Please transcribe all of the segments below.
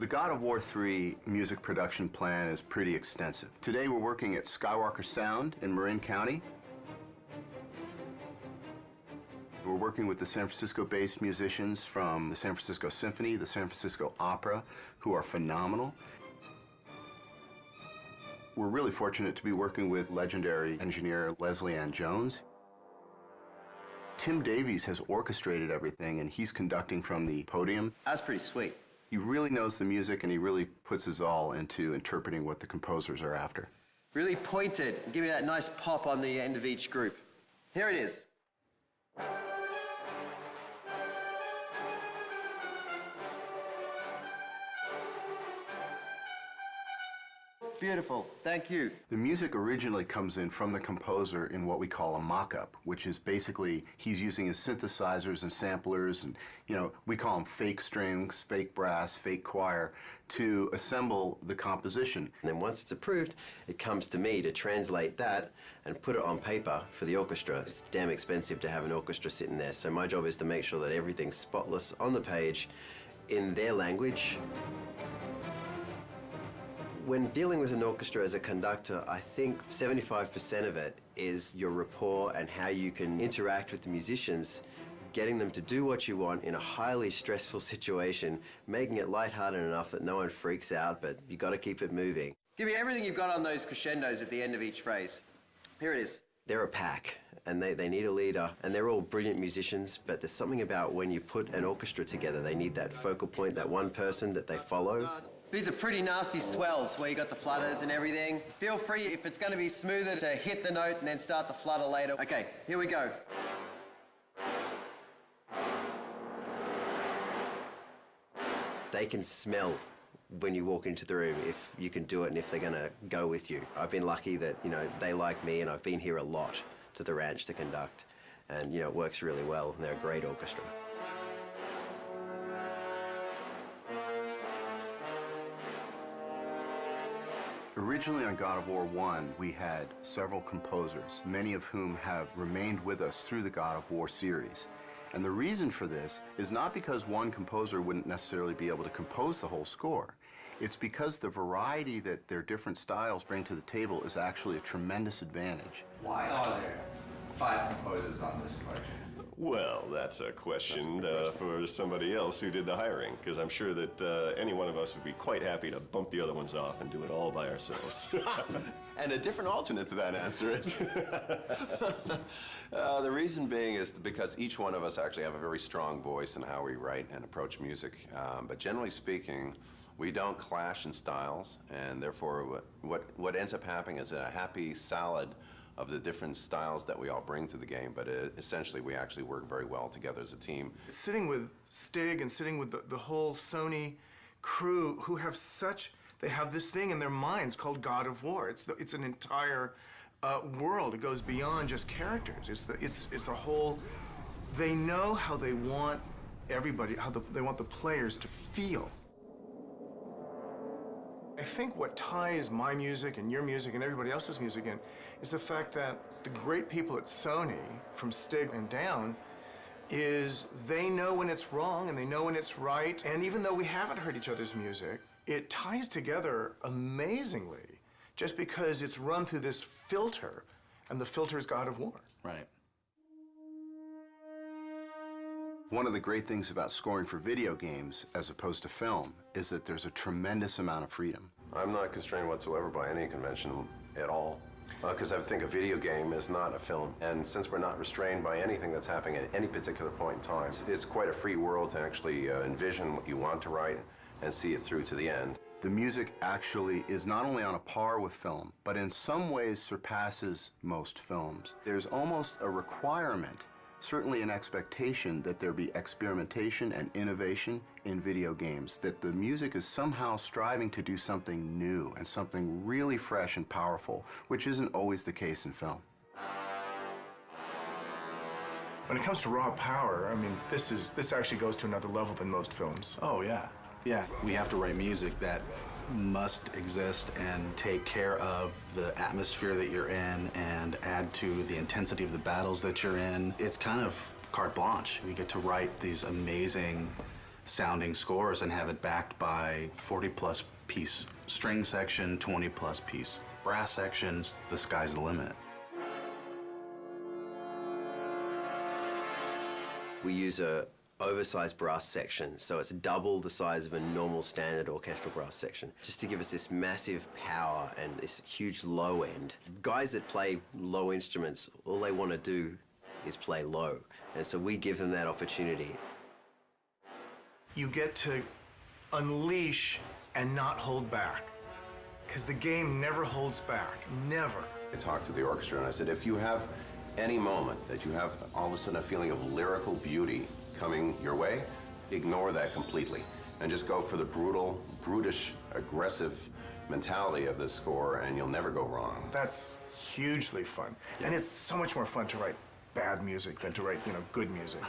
The God of War 3 music production plan is pretty extensive. Today we're working at Skywalker Sound in Marin County. We're working with the San Francisco-based musicians from the San Francisco Symphony, the San Francisco Opera, who are phenomenal. We're really fortunate to be working with legendary engineer Leslie Ann Jones. Tim Davies has orchestrated everything, and he's conducting from the podium. That's pretty sweet. He really knows the music, and he really puts his all into interpreting what the composers are after. Really pointed, and give me that nice pop on the end of each group. Here it is. Beautiful, thank you. The music originally comes in from the composer in what we call a mock-up, which is basically he's using his synthesizers and samplers, and we call them fake strings, fake brass, fake choir, to assemble the composition. And then once it's approved, it comes to me to translate that and put it on paper for the orchestra. It's damn expensive to have an orchestra sitting there, so my job is to make sure that everything's spotless on the page in their language. When dealing with an orchestra as a conductor, I think 75% of it is your rapport and how you can interact with the musicians, getting them to do what you want in a highly stressful situation, making it lighthearted enough that no one freaks out, but you got to keep it moving. Give me everything you've got on those crescendos at the end of each phrase. Here it is. They're a pack, and they need a leader, and they're all brilliant musicians, but there's something about when you put an orchestra together, they need that focal point, that one person that they follow. These are pretty nasty swells where you got the flutters and everything. Feel free, if it's going to be smoother, to hit the note and then start the flutter later. Okay, here we go. They can smell when you walk into the room if you can do it and if they're going to go with you. I've been lucky that, they like me, and I've been here a lot to the ranch to conduct. And, it works really well, and they're a great orchestra. Originally on God of War 1, we had several composers, many of whom have remained with us through the God of War series. And the reason for this is not because one composer wouldn't necessarily be able to compose the whole score. It's because the variety that their different styles bring to the table is actually a tremendous advantage. Why are there 5 composers on this collection? Well, that's a question for somebody else who did the hiring, because I'm sure that any one of us would be quite happy to bump the other ones off and do it all by ourselves. And a different alternate to that answer is... the reason being is because each one of us actually have a very strong voice in how we write and approach music. But generally speaking, we don't clash in styles, and therefore what ends up happening is a happy salad of the different styles that we all bring to the game, but essentially we actually work very well together as a team. Sitting with Stig and sitting with the whole Sony crew who have they have this thing in their minds called God of War. It's an entire world. It goes beyond just characters. It's a whole, they know how they want everybody, they want the players to feel. I think what ties my music and your music and everybody else's music in is the fact that the great people at Sony, from Stig and down, is they know when it's wrong and they know when it's right. And even though we haven't heard each other's music, it ties together amazingly just because it's run through this filter, and the filter is God of War. Right. One of the great things about scoring for video games, as opposed to film, is that there's a tremendous amount of freedom. I'm not constrained whatsoever by any convention at all, because I think a video game is not a film. And since we're not restrained by anything that's happening at any particular point in time, it's quite a free world to actually envision what you want to write and see it through to the end. The music actually is not only on a par with film, but in some ways surpasses most films. There's almost a requirement, certainly an expectation, that there be experimentation and innovation in video games, that the music is somehow striving to do something new and something really fresh and powerful, which isn't always the case in film. When it comes to raw power, I mean, this actually goes to another level than most films. Oh, yeah. Yeah, we have to write music that must exist and take care of the atmosphere that you're in and add to the intensity of the battles that you're in. It's kind of carte blanche. You get to write these amazing sounding scores and have it backed by 40+ piece string section, 20+ piece brass sections. The sky's the limit. We use a oversized brass section, so it's double the size of a normal standard orchestral brass section, just to give us this massive power and this huge low end. Guys that play low instruments, all they want to do is play low, and so we give them that opportunity. You get to unleash and not hold back, because the game never holds back, never. I talked to the orchestra and I said, if you have any moment that you have all of a sudden a feeling of lyrical beauty coming your way, ignore that completely and just go for the brutal, brutish, aggressive mentality of this score and you'll never go wrong. That's hugely fun. And it's so much more fun to write bad music than to write, good music.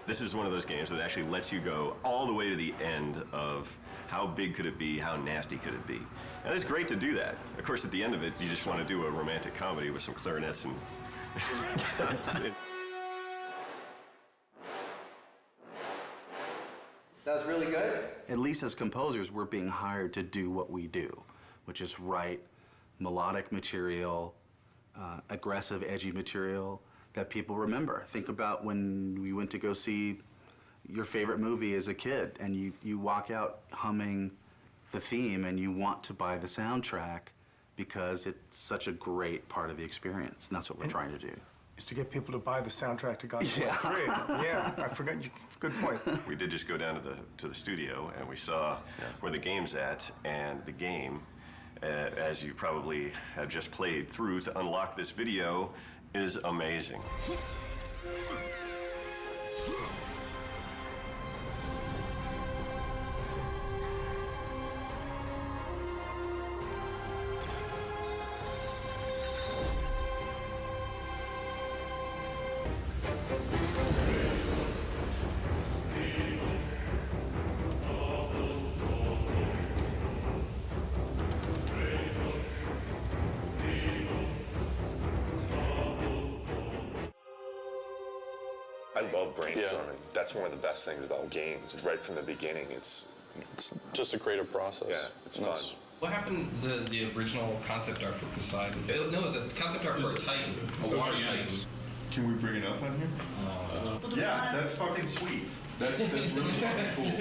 This is one of those games that actually lets you go all the way to the end of how big could it be, how nasty could it be. And it's great to do that. Of course, at the end of it, you just want to do a romantic comedy with some clarinets and... That was really good. At least as composers, we're being hired to do what we do, which is write melodic material, aggressive, edgy material that people remember. Think about when we went to go see your favorite movie as a kid, and you walk out humming the theme, and you want to buy the soundtrack because it's such a great part of the experience, and that's what we're trying to do. Is to get people to buy the soundtrack to God's War 3. Yeah, I forgot. Good point. We did just go down to the studio, and we saw where the game's at, and the game, as you probably have just played through to unlock this video, is amazing. I love brainstorming. That's one of the best things about games. Right from the beginning, it's just a creative process. Yeah, it's fun. What happened to the original concept art for Poseidon? No, the concept art for Titan, a water Titan. Can we bring it up on here? Yeah, that's fucking sweet. That's really fucking cool.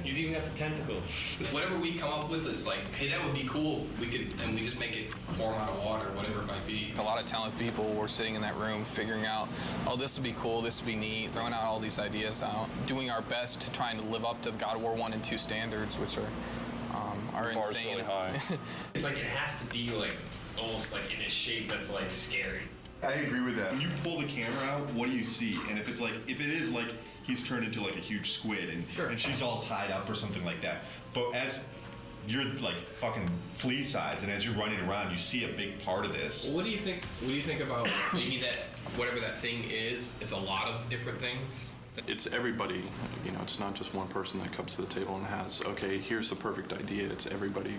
He's even got the tentacles. Whatever we come up with, it's like, hey, that would be cool if we could, and we just make it form out of water, whatever it might be. A lot of talented people were sitting in that room figuring out, oh, this would be cool, this would be neat, throwing out all these ideas out, doing our best to trying to live up to the God of War 1 and 2 standards, which are The bar's insane. really high. It's like it has to be like almost like in a shape that's like scary. I agree with that. When you pull the camera out, what do you see? And if it is like he's turned into like a huge squid and she's all tied up or something like that. But as you're like fucking flea size and as you're running around, you see a big part of this. Well, what do you think about maybe that whatever that thing is, it's a lot of different things? It's everybody, it's not just one person that comes to the table and has, okay, here's the perfect idea. It's everybody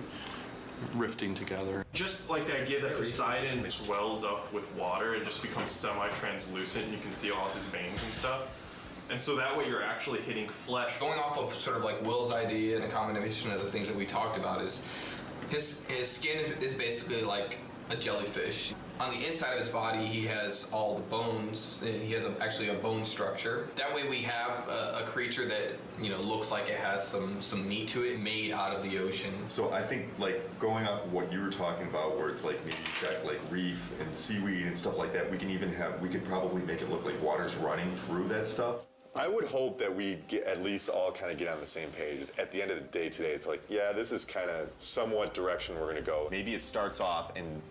rifting together. Just like the idea that Poseidon swells up with water and just becomes semi-translucent and you can see all his veins and stuff. And so that way you're actually hitting flesh. Going off of sort of like Will's idea and a combination of the things that we talked about is his skin is basically like a jellyfish. On the inside of his body, he has all the bones. He has actually a bone structure. That way we have a creature that, looks like it has some meat to it, made out of the ocean. So I think like going off of what you were talking about, where it's like maybe you've got like reef and seaweed and stuff like that, we could probably make it look like water's running through that stuff. I would hope that we at least all kind of get on the same page. At the end of the day today, it's like, yeah, this is kind of somewhat direction we're gonna go. Maybe it starts off and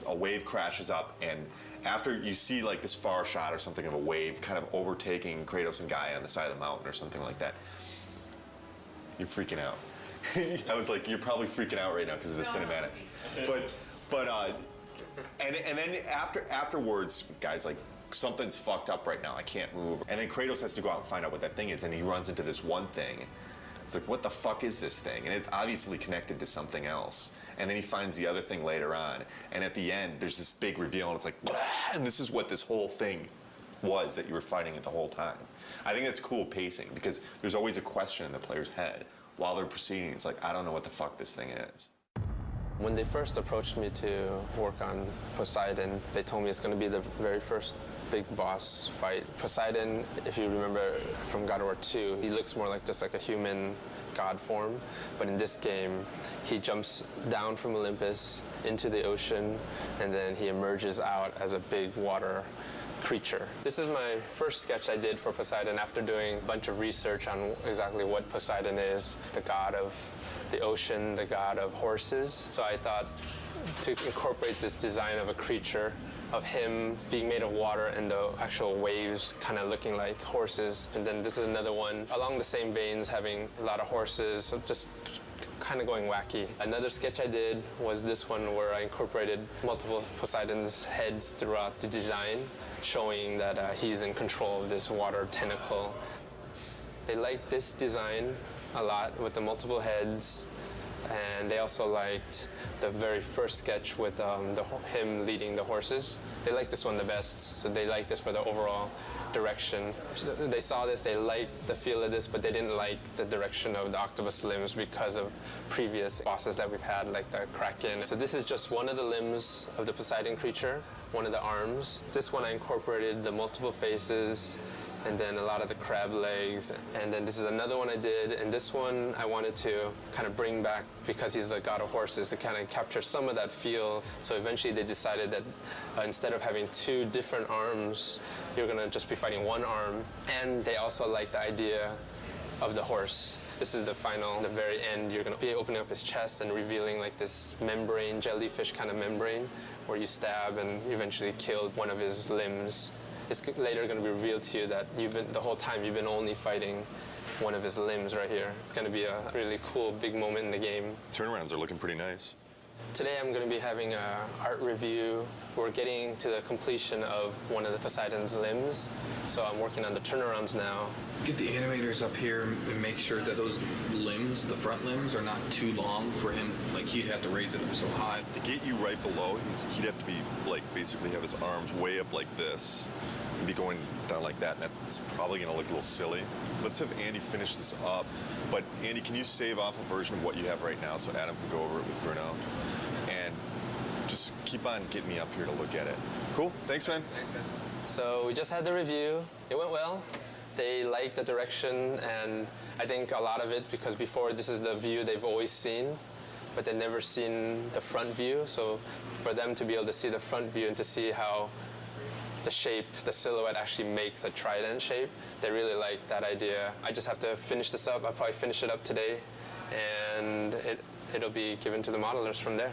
a wave crashes up, and after you see like this far shot or something of a wave kind of overtaking Kratos and Gaia on the side of the mountain or something like that, you're freaking out. I was like, you're probably freaking out right now because of the cinematics. And then afterwards, guys, like, something's fucked up right now, I can't move. And then Kratos has to go out and find out what that thing is, and he runs into this one thing. It's like, what the fuck is this thing? And it's obviously connected to something else. And then he finds the other thing later on. And at the end, there's this big reveal, and it's like, and this is what this whole thing was that you were fighting it the whole time. I think that's cool pacing because there's always a question in the player's head while they're proceeding. It's like, I don't know what the fuck this thing is. When they first approached me to work on Poseidon, they told me it's going to be the very first big boss fight. Poseidon, if you remember from God of War 2, he looks more like just like a human god form, but in this game, he jumps down from Olympus into the ocean, and then he emerges out as a big water creature. This is my first sketch I did for Poseidon after doing a bunch of research on exactly what Poseidon is, the god of the ocean, the god of horses. So I thought to incorporate this design of a creature, of him being made of water and the actual waves kind of looking like horses. And then this is another one along the same veins, having a lot of horses, so just kind of going wacky. Another sketch I did was this one where I incorporated multiple Poseidon's heads throughout the design, showing that he's in control of this water tentacle. They liked this design a lot with the multiple heads, and they also liked the very first sketch with him leading the horses. They liked this one the best, so they liked this for the overall direction. So they saw this, they liked the feel of this, but they didn't like the direction of the octopus limbs because of previous bosses that we've had, like the Kraken. So this is just one of the limbs of the Poseidon creature, one of the arms. This one I incorporated the multiple faces, and then a lot of the crab legs. And then this is another one I did, and this one I wanted to kind of bring back because he's a god of horses to kind of capture some of that feel. So eventually they decided that instead of having two different arms, you're gonna just be fighting one arm. And they also liked the idea of the horse. This is the final, the very end, you're gonna be opening up his chest and revealing like this membrane, jellyfish kind of membrane, where you stab and eventually kill one of his limbs. It's later going to be revealed to you that the whole time you've been only fighting one of his limbs right here. It's going to be a really cool, big moment in the game. Turnarounds are looking pretty nice. Today I'm going to be having an art review. We're getting to the completion of one of the Poseidon's limbs, so I'm working on the turnarounds now. Get the animators up here and make sure that those limbs, the front limbs, are not too long for him. Like, he'd have to raise it up so high. To get you right below, he'd have to be, like, basically have his arms way up like this and be going down like that, and that's probably going to look a little silly. Let's have Andy finish this up. But, Andy, can you save off a version of what you have right now so Adam can go over it with Bruno? And just keep on getting me up here to look at it. Cool? Thanks, man. Thanks, guys. So we just had the review. It went well. They liked the direction, and I think a lot of it because before this is the view they've always seen, but they've never seen the front view. So for them to be able to see the front view and to see how the shape, the silhouette actually makes a trident shape, they really like that idea. I just have to finish this up. I'll probably finish it up today, and it'll be given to the modelers from there.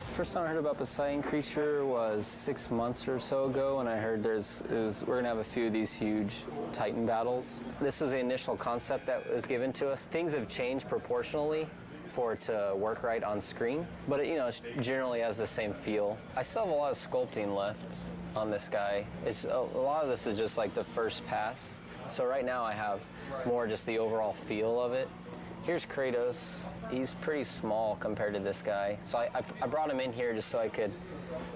First time I heard about Poseidon creature was 6 months or so ago, and I heard we're gonna have a few of these huge Titan battles. This was the initial concept that was given to us. Things have changed proportionally for it to work right on screen, but it generally has the same feel. I still have a lot of sculpting left on this guy. A lot of this is just like the first pass. So right now I have more just the overall feel of it. Here's Kratos. He's pretty small compared to this guy. So I brought him in here just so I could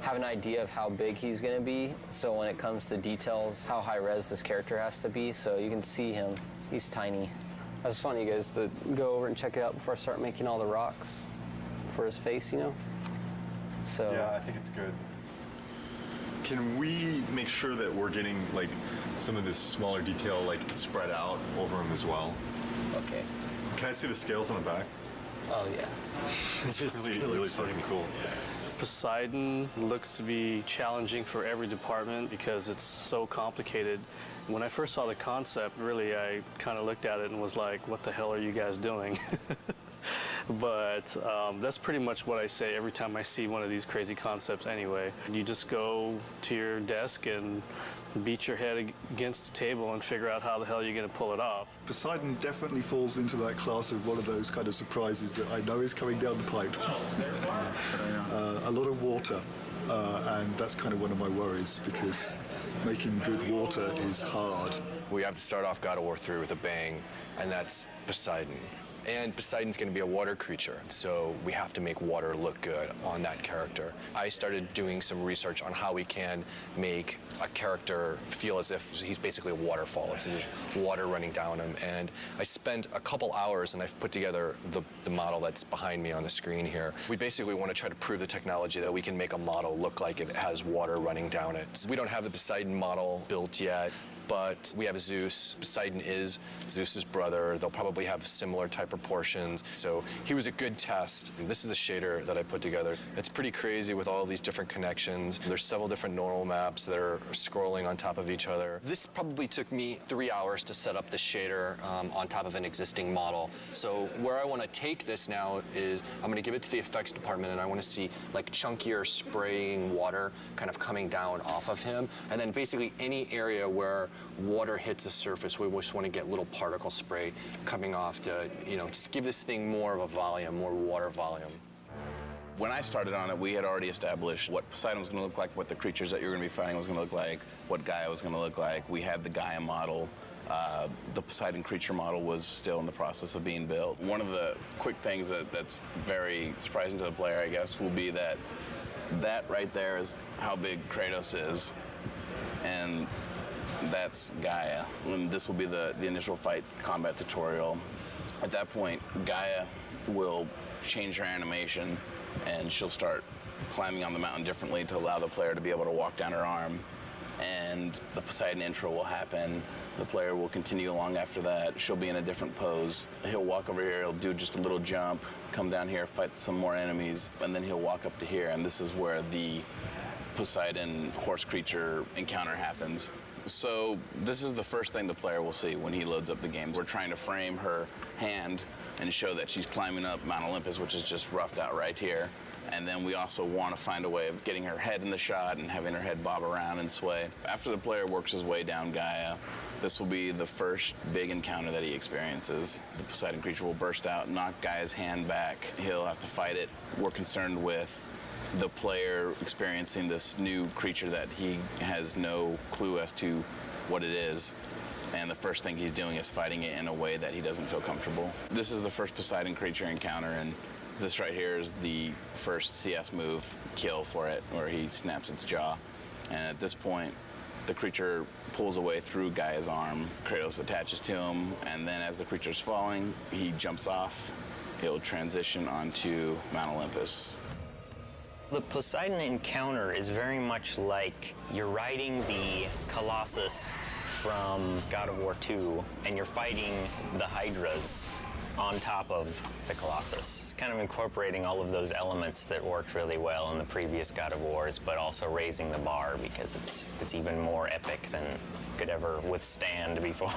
have an idea of how big he's gonna be. So when it comes to details, how high res this character has to be. So you can see him, he's tiny. I just want you guys to go over and check it out before I start making all the rocks for his face, So yeah, I think it's good. Can we make sure that we're getting like some of this smaller detail like spread out over him as well? Okay. Can I see the scales on the back? Oh yeah. It's really fucking cool. Poseidon looks to be challenging for every department because it's so complicated. When I first saw the concept, really, I kind of looked at it and was like, what the hell are you guys doing? But that's pretty much what I say every time I see one of these crazy concepts anyway. You just go to your desk and beat your head against the table and figure out how the hell you're going to pull it off. Poseidon definitely falls into that class of one of those kind of surprises that I know is coming down the pipe. A lot of water, and that's kind of one of my worries because making good water is hard. We have to start off God of War 3 with a bang, and that's Poseidon. And Poseidon's going to be a water creature, so we have to make water look good on that character. I started doing some research on how we can make a character feel as if he's basically a waterfall, if there's water running down him. And I spent a couple hours and I've put together the model that's behind me on the screen here. We basically want to try to prove the technology that we can make a model look like it has water running down it. So we don't have the Poseidon model built yet, but we have Zeus. Poseidon is Zeus's brother. They'll probably have similar type proportions. So he was a good test. And this is a shader that I put together. It's pretty crazy with all these different connections. There's several different normal maps that are scrolling on top of each other. This probably took me 3 hours to set up the shader on top of an existing model. So where I want to take this now is I'm going to give it to the effects department, and I want to see like chunkier spraying water kind of coming down off of him. And then basically any area where water hits the surface, we just want to get little particle spray coming off to, just give this thing more of a volume, more water volume. When I started on it, we had already established what Poseidon was going to look like, what the creatures that you're going to be fighting was going to look like, what Gaia was going to look like. We had the Gaia model. The Poseidon creature model was still in the process of being built. One of the quick things that's very surprising to the player, I guess, will be that right there is how big Kratos is. And that's Gaia. And this will be the initial fight combat tutorial. At that point, Gaia will change her animation and she'll start climbing on the mountain differently to allow the player to be able to walk down her arm. And the Poseidon intro will happen. The player will continue along after that. She'll be in a different pose. He'll walk over here, he'll do just a little jump, come down here, fight some more enemies, and then he'll walk up to here, and this is where the Poseidon horse creature encounter happens. So this is the first thing the player will see when he loads up the game. We're trying to frame her hand and show that she's climbing up Mount Olympus, which is just roughed out right here. And then we also want to find a way of getting her head in the shot and having her head bob around and sway. After the player works his way down Gaia, this will be the first big encounter that he experiences. The Poseidon creature will burst out, knock Gaia's hand back. He'll have to fight it. We're concerned with the player experiencing this new creature that he has no clue as to what it is. And the first thing he's doing is fighting it in a way that he doesn't feel comfortable. This is the first Poseidon creature encounter, and this right here is the first CS move kill for it, where he snaps its jaw. And at this point, the creature pulls away through Gaia's arm. Kratos attaches to him, and then as the creature's falling, he jumps off. He'll transition onto Mount Olympus. The Poseidon encounter is very much like you're riding the Colossus from God of War 2, and you're fighting the Hydras on top of the Colossus. It's kind of incorporating all of those elements that worked really well in the previous God of Wars, but also raising the bar because it's even more epic than could ever withstand before.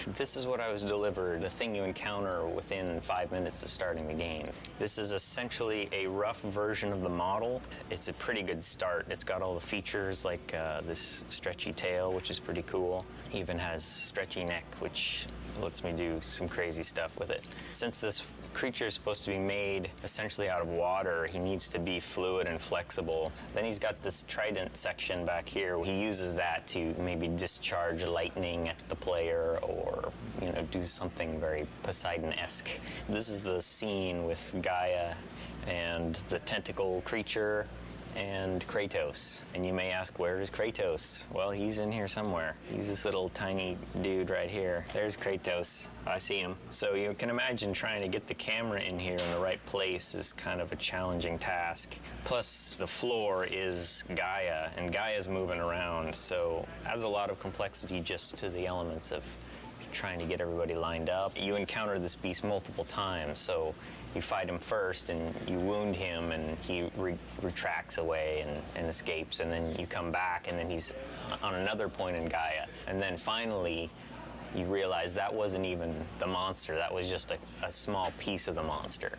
This is what I was delivered, the thing you encounter within 5 minutes of starting the game. This is essentially a rough version of the model. It's a pretty good start. It's got all the features like this stretchy tail, which is pretty cool. Even has stretchy neck, which lets me do some crazy stuff with it. Since this creature is supposed to be made essentially out of water, he needs to be fluid and flexible. Then he's got this trident section back here. He uses that to maybe discharge lightning at the player or, do something very Poseidon-esque. This is the scene with Gaia and the tentacle creature and Kratos. And you may ask, where is Kratos? Well, he's in here somewhere. He's this little tiny dude right here. There's Kratos. I see him. So you can imagine trying to get the camera in here in the right place is kind of a challenging task. Plus, the floor is Gaia, and Gaia's moving around, so adds a lot of complexity just to the elements of trying to get everybody lined up. You encounter this beast multiple times, so you fight him first and you wound him and he retracts away and escapes, and then you come back and then he's on another point in Gaia. And then finally you realize that wasn't even the monster, that was just a small piece of the monster.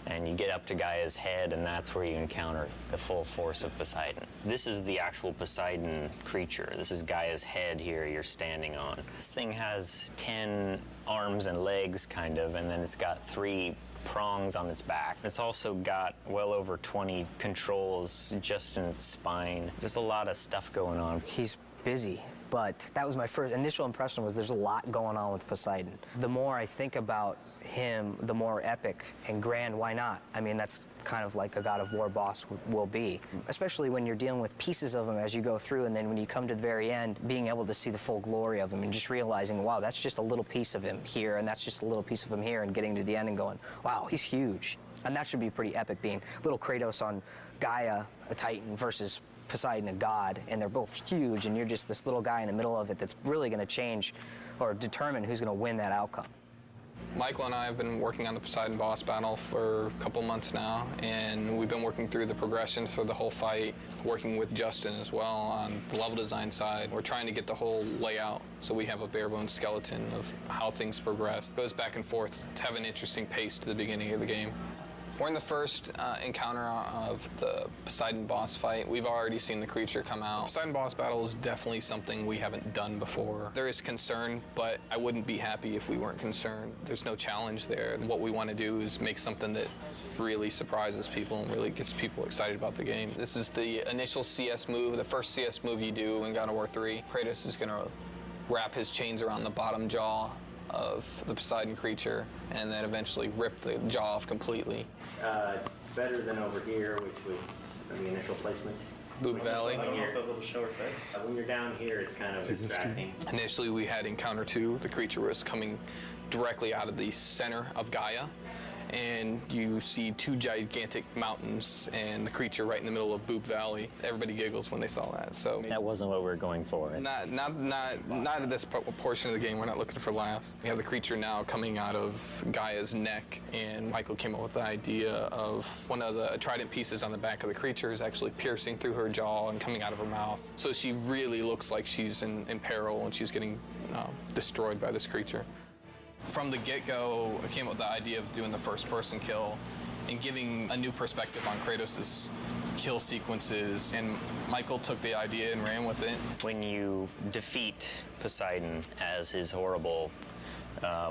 And you get up to Gaia's head, and that's where you encounter the full force of Poseidon. This is the actual Poseidon creature. This is Gaia's head here you're standing on. This thing has 10 arms and legs, kind of, and then it's got 3 prongs on its back. It's also got well over 20 controls just in its spine. There's a lot of stuff going on. He's busy. But that was my first initial impression, was there's a lot going on with Poseidon. The more I think about him, the more epic and grand, why not? I mean, that's kind of like a God of War boss will be, especially when you're dealing with pieces of him as you go through, and then when you come to the very end, being able to see the full glory of him and just realizing, wow, that's just a little piece of him here, and that's just a little piece of him here, and getting to the end and going, wow, he's huge. And that should be pretty epic, being little Kratos on Gaia, a Titan, versus Poseidon, a god, and they're both huge, and you're just this little guy in the middle of it that's really going to change or determine who's going to win that outcome. Michael and I have been working on the Poseidon boss battle for a couple months now, and we've been working through the progression for the whole fight, working with Justin as well on the level design side. We're trying to get the whole layout so we have a bare bones skeleton of how things progress. It goes back and forth to have an interesting pace to the beginning of the game. We're in the first encounter of the Poseidon boss fight. We've already seen the creature come out. Poseidon boss battle is definitely something we haven't done before. There is concern, but I wouldn't be happy if we weren't concerned. There's no challenge there. And what we want to do is make something that really surprises people and really gets people excited about the game. This is the initial CS move, the first CS move you do in God of War 3. Kratos is going to wrap his chains around the bottom jaw of the Poseidon creature and then eventually rip the jaw off completely. It's better than over here, which was the initial placement. Boob Valley. When you're down here, it's kind of distracting. Initially, we had Encounter 2. The creature was coming directly out of the center of Gaia, and you see two gigantic mountains and the creature right in the middle of Boob Valley. Everybody giggles when they saw that. So that wasn't what we were going for. Not in this portion of the game. We're not looking for laughs. We have the creature now coming out of Gaia's neck, and Michael came up with the idea of one of the trident pieces on the back of the creature is actually piercing through her jaw and coming out of her mouth. So she really looks like she's in peril and she's getting destroyed by this creature. From the get-go, I came up with the idea of doing the first-person kill and giving a new perspective on Kratos' kill sequences, and Michael took the idea and ran with it. When you defeat Poseidon as his horrible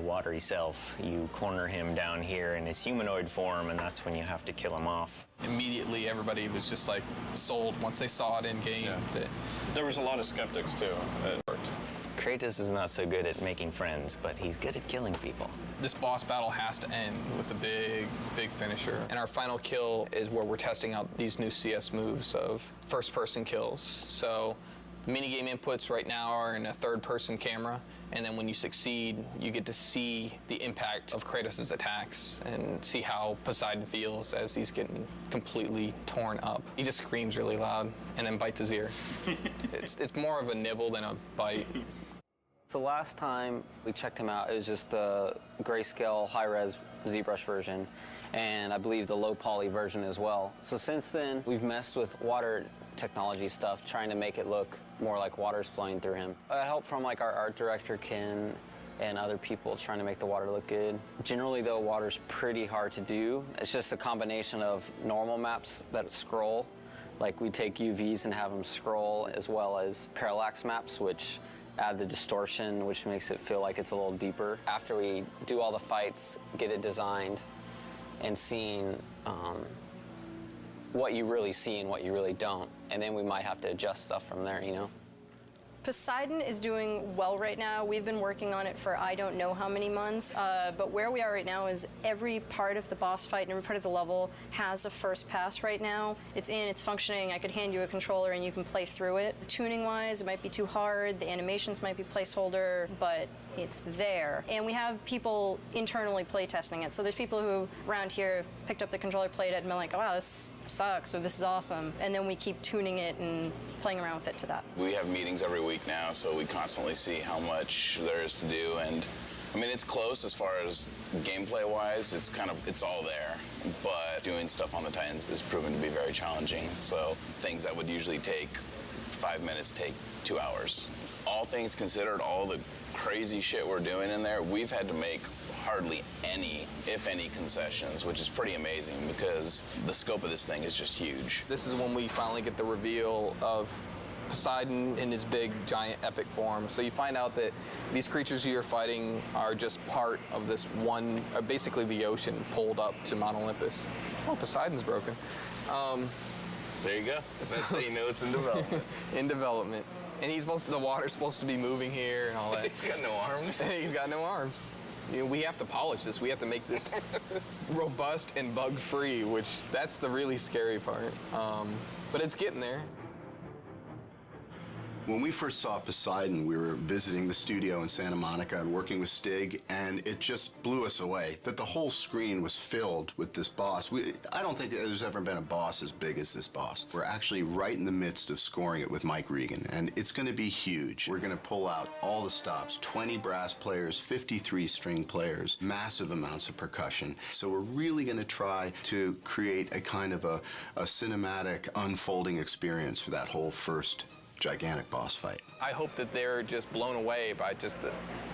watery self, you corner him down here in his humanoid form, and that's when you have to kill him off. Immediately, everybody was just like sold once they saw it in game. Yeah. There was a lot of skeptics too. It worked. Kratos is not so good at making friends, but he's good at killing people. This boss battle has to end with a big, big finisher. And our final kill is where we're testing out these new CS moves of first-person kills. So the minigame inputs right now are in a third-person camera, and then when you succeed, you get to see the impact of Kratos' attacks and see how Poseidon feels as he's getting completely torn up. He just screams really loud and then bites his ear. It's more of a nibble than a bite. So last time we checked him out, it was just the grayscale high-res ZBrush version, and I believe the low poly version as well. So since then, we've messed with water technology stuff, trying to make it look more like water's flowing through him. Help from like our art director, Ken, and other people trying to make the water look good. Generally though, water's pretty hard to do. It's just a combination of normal maps that scroll, like we take UVs and have them scroll, as well as parallax maps, which add the distortion, which makes it feel like it's a little deeper. After we do all the fights, get it designed, and seeing what you really see and what you really don't, and then we might have to adjust stuff from there, you know? Poseidon is doing well right now. We've been working on it for I don't know how many months, but where we are right now is every part of the boss fight and every part of the level has a first pass right now. It's in, it's functioning. I could hand you a controller and you can play through it. Tuning-wise, it might be too hard. The animations might be placeholder, but it's there. And we have people internally play testing it. So there's people who around here picked up the controller, played it, and been like, oh, wow, this sucks, or this is awesome. And then we keep tuning it and playing around with it to that. We have meetings every week now, so we constantly see how much there is to do. And I mean, it's close as far as gameplay-wise. It's all there. But doing stuff on the Titans is proven to be very challenging. So things that would usually take 5 minutes take 2 hours. All things considered, all the crazy shit we're doing in there, we've had to make hardly any, if any, concessions, which is pretty amazing because the scope of this thing is just huge. This is when we finally get the reveal of Poseidon in his big, giant, epic form. So you find out that these creatures you're fighting are just part of this one, basically the ocean pulled up to Mount Olympus. Oh, Poseidon's broken. There you go. That's how you know it's in development. In development. And the water's supposed to be moving here and all that. He's got no arms. He's got no arms. You know, we have to polish this. We have to make this robust and bug-free, that's the really scary part. But it's getting there. When we first saw Poseidon, we were visiting the studio in Santa Monica and working with Stig, and it just blew us away that the whole screen was filled with this boss. I don't think there's ever been a boss as big as this boss. We're actually right in the midst of scoring it with Mike Regan, and it's going to be huge. We're going to pull out all the stops, 20 brass players, 53 string players, massive amounts of percussion. So we're really going to try to create a kind of a cinematic unfolding experience for that whole first gigantic boss fight. I hope that they're just blown away by just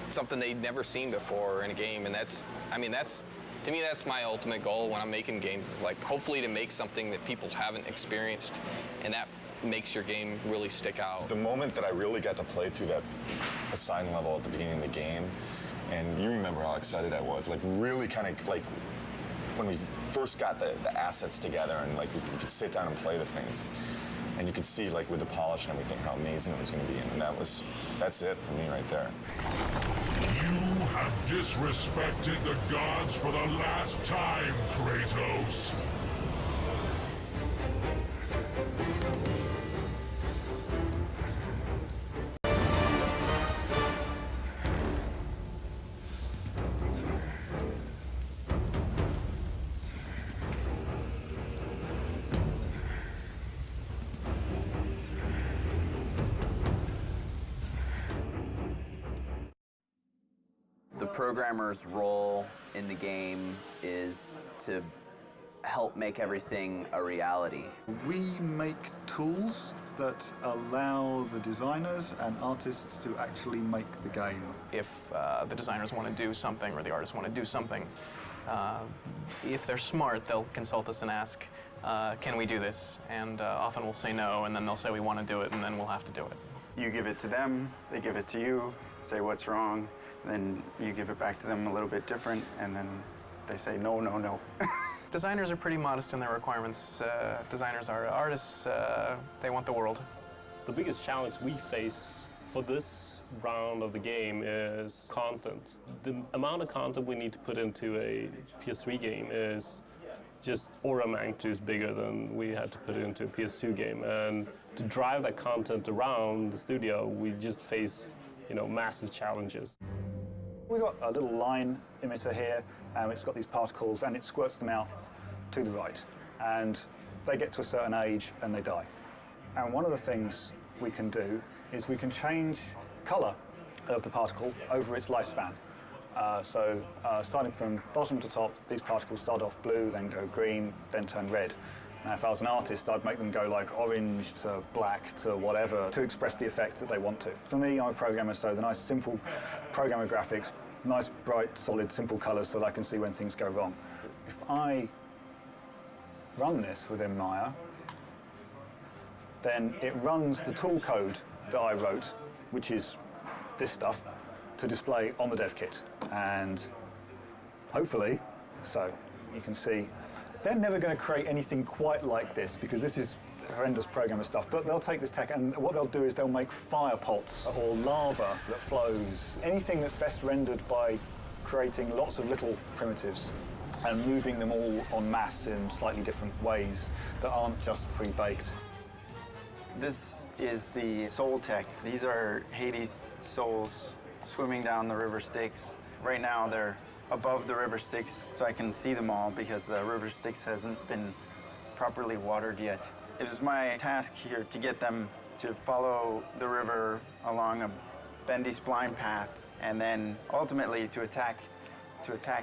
something they'd never seen before in a game, and to me, that's my ultimate goal when I'm making games, is like hopefully to make something that people haven't experienced, and that makes your game really stick out. The moment that I really got to play through that Poseidon level at the beginning of the game, and you remember how excited I was, like really kind of like when we first got the assets together and like we could sit down and play the things. And you could see, like, with the polish and everything, how amazing it was going to be. And that's it for me right there. You have disrespected the gods for the last time, Kratos. The programmer's role in the game is to help make everything a reality. We make tools that allow the designers and artists to actually make the game. If the designers want to do something or the artists want to do something, if they're smart, they'll consult us and ask, can we do this? And often we'll say no, and then they'll say we want to do it, and then we'll have to do it. You give it to them, they give it to you, say what's wrong, then you give it back to them a little bit different, and then they say no, no, no. Designers are pretty modest in their requirements. Designers are artists. They want the world. The biggest challenge we face for this round of the game is content. The amount of content we need to put into a PS3 game is just order of magnitude bigger than we had to put into a PS2 game. And to drive that content around the studio, we just face, massive challenges. We've got a little line emitter here, and it's got these particles, and it squirts them out to the right. And they get to a certain age, and they die. And one of the things we can do is we can change color of the particle over its lifespan. Starting from bottom to top, these particles start off blue, then go green, then turn red. Now, if I was an artist, I'd make them go like orange to black to whatever to express the effect that they want to. For me, I'm a programmer, so the nice, simple programmer graphics, nice, bright, solid, simple colors so that I can see when things go wrong. If I run this within Maya, then it runs the tool code that I wrote, which is this stuff, to display on the dev kit. And hopefully, so you can see, they're never going to create anything quite like this because this is horrendous programmer stuff, but they'll take this tech and what they'll do is they'll make fire pots or lava that flows. Anything that's best rendered by creating lots of little primitives and moving them all en masse in slightly different ways that aren't just pre-baked. This is the soul tech. These are Hades' souls swimming down the river Styx. Right now they're above the river Styx, so I can see them all because the river Styx hasn't been properly watered yet. It was my task here to get them to follow the river along a bendy spline path and then ultimately to attack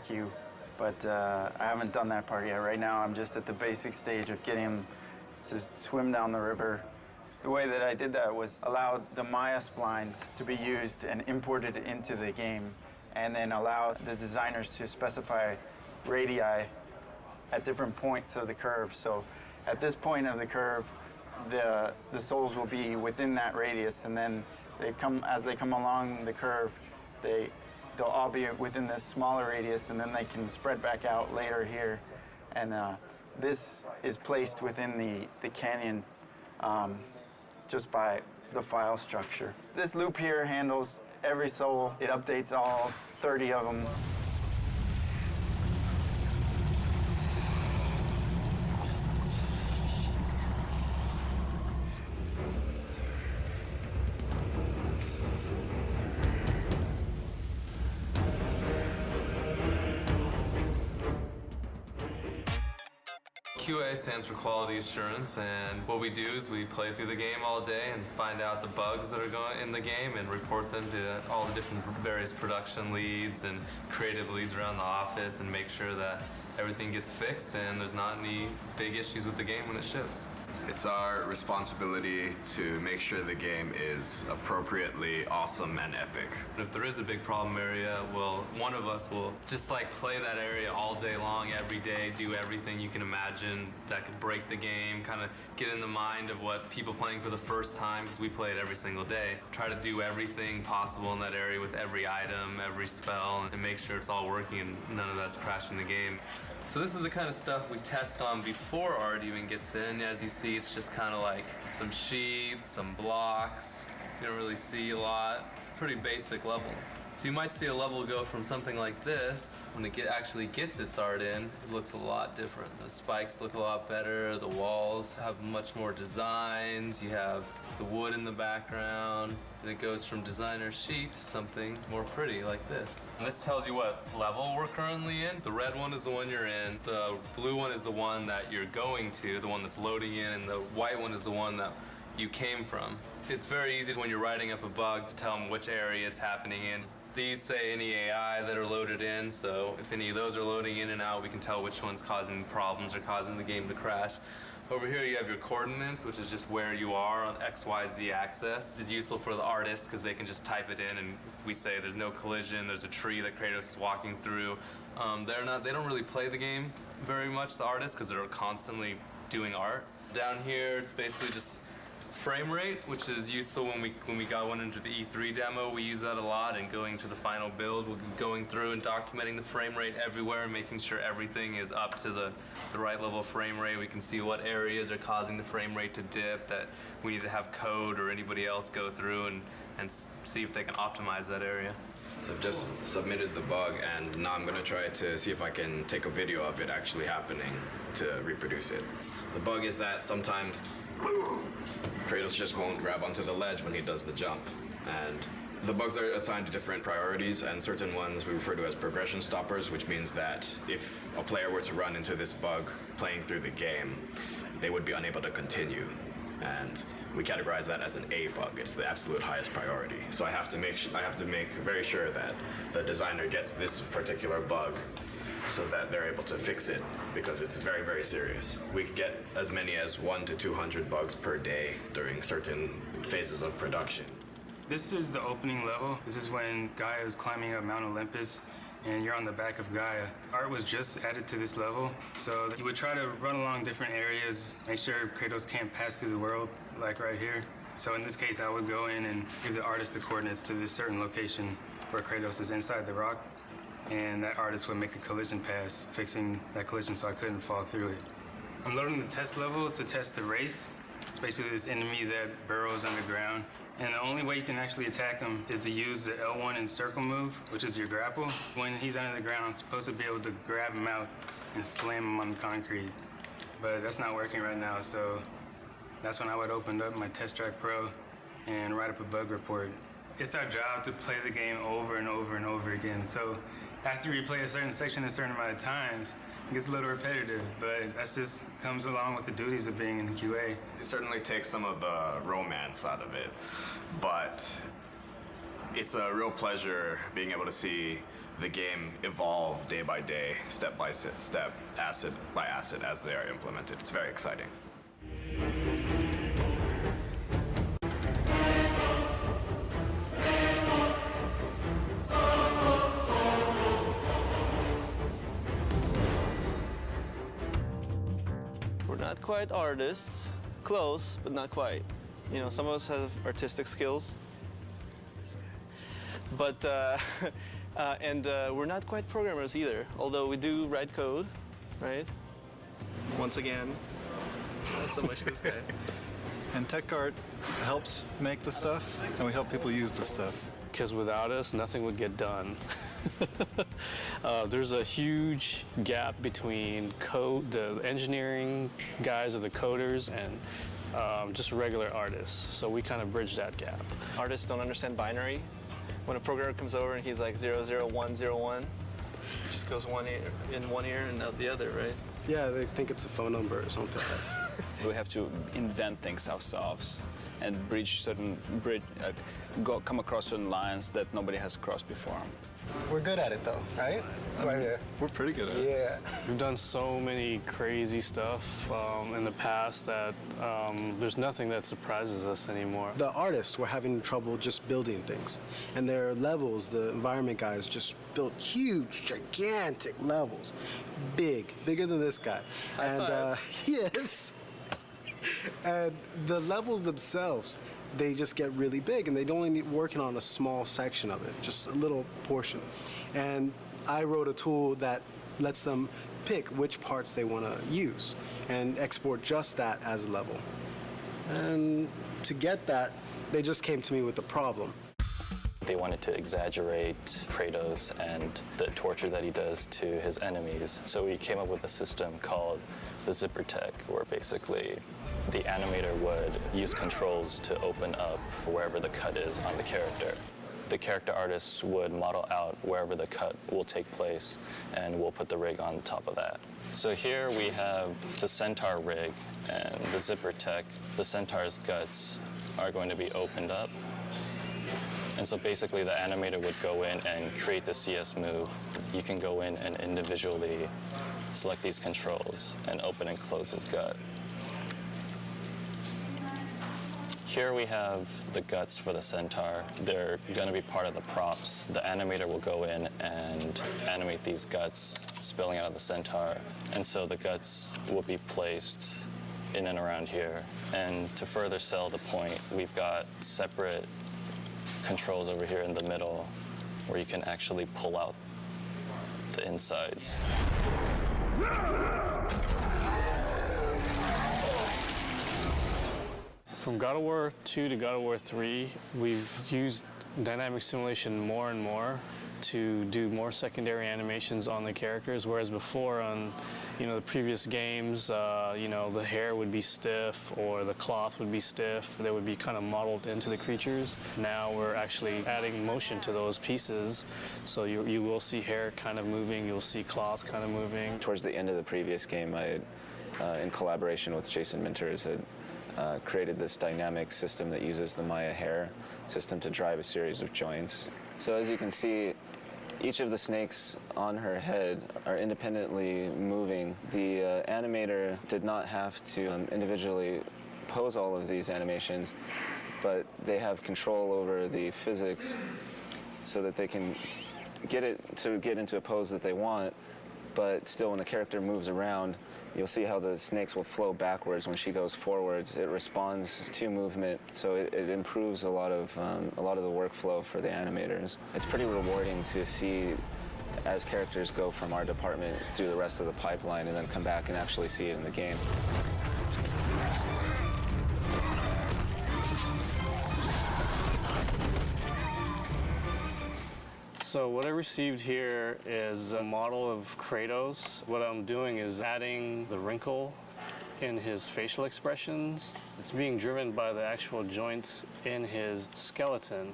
you. But I haven't done that part yet. Right now I'm just at the basic stage of getting them to swim down the river. The way that I did that was allow the Maya splines to be used and imported into the game, and then allow the designers to specify radii at different points of the curve. So at this point of the curve, the souls will be within that radius, and then as they come along the curve, they'll all be within this smaller radius, and then they can spread back out later here. And This is placed within the canyon just by the file structure. This loop here handles every soul. It updates all 30 of them. QA stands for quality assurance, and what we do is we play through the game all day and find out the bugs that are going in the game and report them to all the different various production leads and creative leads around the office and make sure that everything gets fixed and there's not any big issues with the game when it ships. It's our responsibility to make sure the game is appropriately awesome and epic. If there is a big problem area, well, one of us will just like play that area all day long, every day, do everything you can imagine that could break the game, kind of get in the mind of what people playing for the first time, because we play it every single day. Try to do everything possible in that area with every item, every spell, and make sure it's all working and none of that's crashing the game. So this is the kind of stuff we test on before art even gets in. As you see, it's just kind of like some sheets, some blocks. You don't really see a lot. It's a pretty basic level. So you might see a level go from something like this, when it actually gets its art in, it looks a lot different. The spikes look a lot better, the walls have much more designs, you have the wood in the background, and it goes from designer sheet to something more pretty like this. And this tells you what level we're currently in. The red one is the one you're in, the blue one is the one that you're going to, the one that's loading in, and the white one is the one that you came from. It's very easy when you're writing up a bug to tell them which area it's happening in. These say any AI that are loaded in, so if any of those are loading in and out, we can tell which one's causing problems or causing the game to crash. Over here you have your coordinates, which is just where you are on XYZ axis. It's useful for the artists because they can just type it in, and if we say there's no collision, there's a tree that Kratos is walking through, they don't really play the game very much, the artists, because they're constantly doing art. Down here, it's basically just frame rate, which is useful when we got one into the E3 demo. We use that a lot, and going to the final build, we'll be going through and documenting the frame rate everywhere and making sure everything is up to the right level of frame rate. We can see what areas are causing the frame rate to dip, that we need to have code or anybody else go through and see if they can optimize that area. So I've just submitted the bug, and now I'm going to try to see if I can take a video of it actually happening to reproduce it. The bug is that sometimes Kratos just won't grab onto the ledge when he does the jump. And the bugs are assigned to different priorities, and certain ones we refer to as progression stoppers, which means that if a player were to run into this bug playing through the game, they would be unable to continue. And we categorize that as an A bug. It's the absolute highest priority. So I have to make very sure that the designer gets this particular bug so that they're able to fix it, because it's very, very serious. We get as many as 100 to 200 bugs per day during certain phases of production. This is the opening level. This is when Gaia is climbing up Mount Olympus and you're on the back of Gaia. Art was just added to this level, so you would try to run along different areas, make sure Kratos can't pass through the world, like right here. So in this case, I would go in and give the artist the coordinates to this certain location where Kratos is inside the rock, and that artist would make a collision pass, fixing that collision so I couldn't fall through it. I'm loading the test level to test the Wraith. It's basically this enemy that burrows underground, and the only way you can actually attack him is to use the L1 and circle move, which is your grapple. When he's under the ground, I'm supposed to be able to grab him out and slam him on the concrete, but that's not working right now, so that's when I would open up my Test Track Pro and write up a bug report. It's our job to play the game over and over and over again, so after you replay a certain section a certain amount of times, it gets a little repetitive, but that just comes along with the duties of being in the QA. It certainly takes some of the romance out of it, but it's a real pleasure being able to see the game evolve day by day, step by step, asset by asset as they are implemented. It's very exciting. Not quite artists, close, but not quite. You know, some of us have artistic skills, but we're not quite programmers either. Although we do write code, right? once again. Not so much this guy. And tech art helps make the stuff, and we help people use the stuff. Because without us, nothing would get done. There's a huge gap between the engineering guys or the coders and just regular artists. So we kind of bridge that gap. Artists don't understand binary. When a programmer comes over and he's like 00101, it just goes one ear in one ear and out the other, right? Yeah, they think it's a phone number or something. We have to invent things ourselves and come across certain lines that nobody has crossed before. We're good at it though, right? We're pretty good at it. Yeah. We've done so many crazy stuff in the past that there's nothing that surprises us anymore. The artists were having trouble just building things. And their levels, the environment guys just built huge, gigantic levels. Bigger than this guy. Yes. And the levels themselves, they just get really big, and they'd only be working on a small section of it, just a little portion. And I wrote a tool that lets them pick which parts they want to use and export just that as a level. And to get that, they just came to me with a problem. They wanted to exaggerate Kratos and the torture that he does to his enemies. So we came up with a system called the zipper tech, where basically the animator would use controls to open up wherever the cut is on the character. The character artists would model out wherever the cut will take place, and we'll put the rig on top of that. So here we have the Centaur rig and the zipper tech. The Centaur's guts are going to be opened up. And so basically the animator would go in and create the CS move. You can go in and individually select these controls and open and close his gut. Here we have the guts for the Centaur. They're going to be part of the props. The animator will go in and animate these guts spilling out of the Centaur. And so the guts will be placed in and around here. And to further sell the point, we've got separate controls over here in the middle where you can actually pull out the insides. From God of War 2 to God of War 3, we've used dynamic simulation more and more to do more secondary animations on the characters, whereas before on the previous games, the hair would be stiff or the cloth would be stiff. They would be kind of modeled into the creatures. Now we're actually adding motion to those pieces, so you will see hair kind of moving, you'll see cloth kind of moving. Towards the end of the previous game, I, in collaboration with Jason Minters, had created this dynamic system that uses the Maya hair system to drive a series of joints. So as you can see, each of the snakes on her head are independently moving. The animator did not have to individually pose all of these animations, but they have control over the physics so that they can get it to get into a pose that they want, but still when the character moves around, you'll see how the snakes will flow backwards when she goes forwards. It responds to movement, so it improves a lot of the workflow for the animators. It's pretty rewarding to see as characters go from our department through the rest of the pipeline and then come back and actually see it in the game. So what I received here is a model of Kratos. What I'm doing is adding the wrinkle in his facial expressions. It's being driven by the actual joints in his skeleton.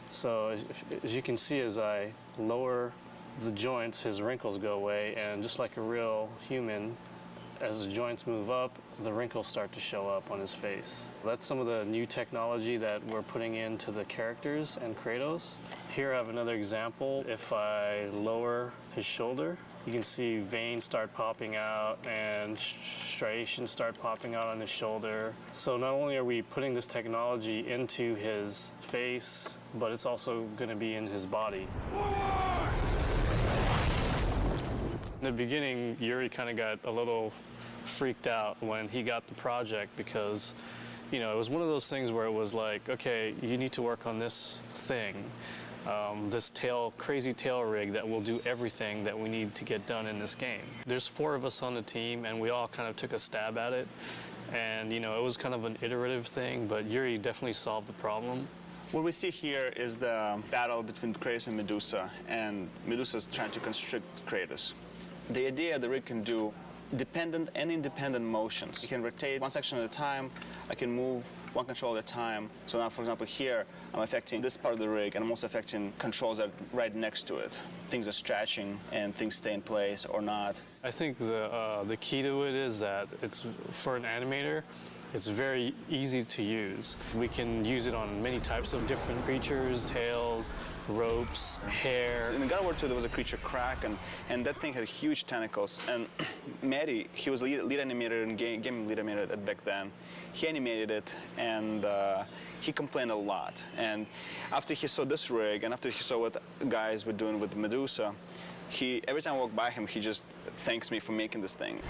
So as you can see, as I lower the joints, his wrinkles go away, and just like a real human, as the joints move up, the wrinkles start to show up on his face. That's some of the new technology that we're putting into the characters and Kratos. Here I have another example. If I lower his shoulder, you can see veins start popping out and striations start popping out on his shoulder. So not only are we putting this technology into his face, but it's also going to be in his body. In the beginning, Yuri kind of got a little freaked out when he got the project because, it was one of those things where it was like, okay, you need to work on this thing. this crazy tail rig that will do everything that we need to get done in this game. There's 4 of us on the team, and we all kind of took a stab at it. And, you know, it was kind of an iterative thing, but Yuri definitely solved the problem. What we see here is the battle between Kratos and Medusa, and Medusa's trying to constrict Kratos. The idea the rig can do dependent and independent motions. It can rotate one section at a time. I can move one control at a time. So now, for example, here, I'm affecting this part of the rig, and I'm also affecting controls that are right next to it. Things are stretching, and things stay in place or not. I think the key to it is that it's, for an animator, it's very easy to use. We can use it on many types of different creatures, tails, ropes, hair. In God of War 2, there was a creature Crack, and that thing had huge tentacles. And Matty, he was lead animator and game lead animator back then. He animated it, and he complained a lot. And after he saw this rig, and after he saw what guys were doing with Medusa, every time I walk by him, he just thanks me for making this thing.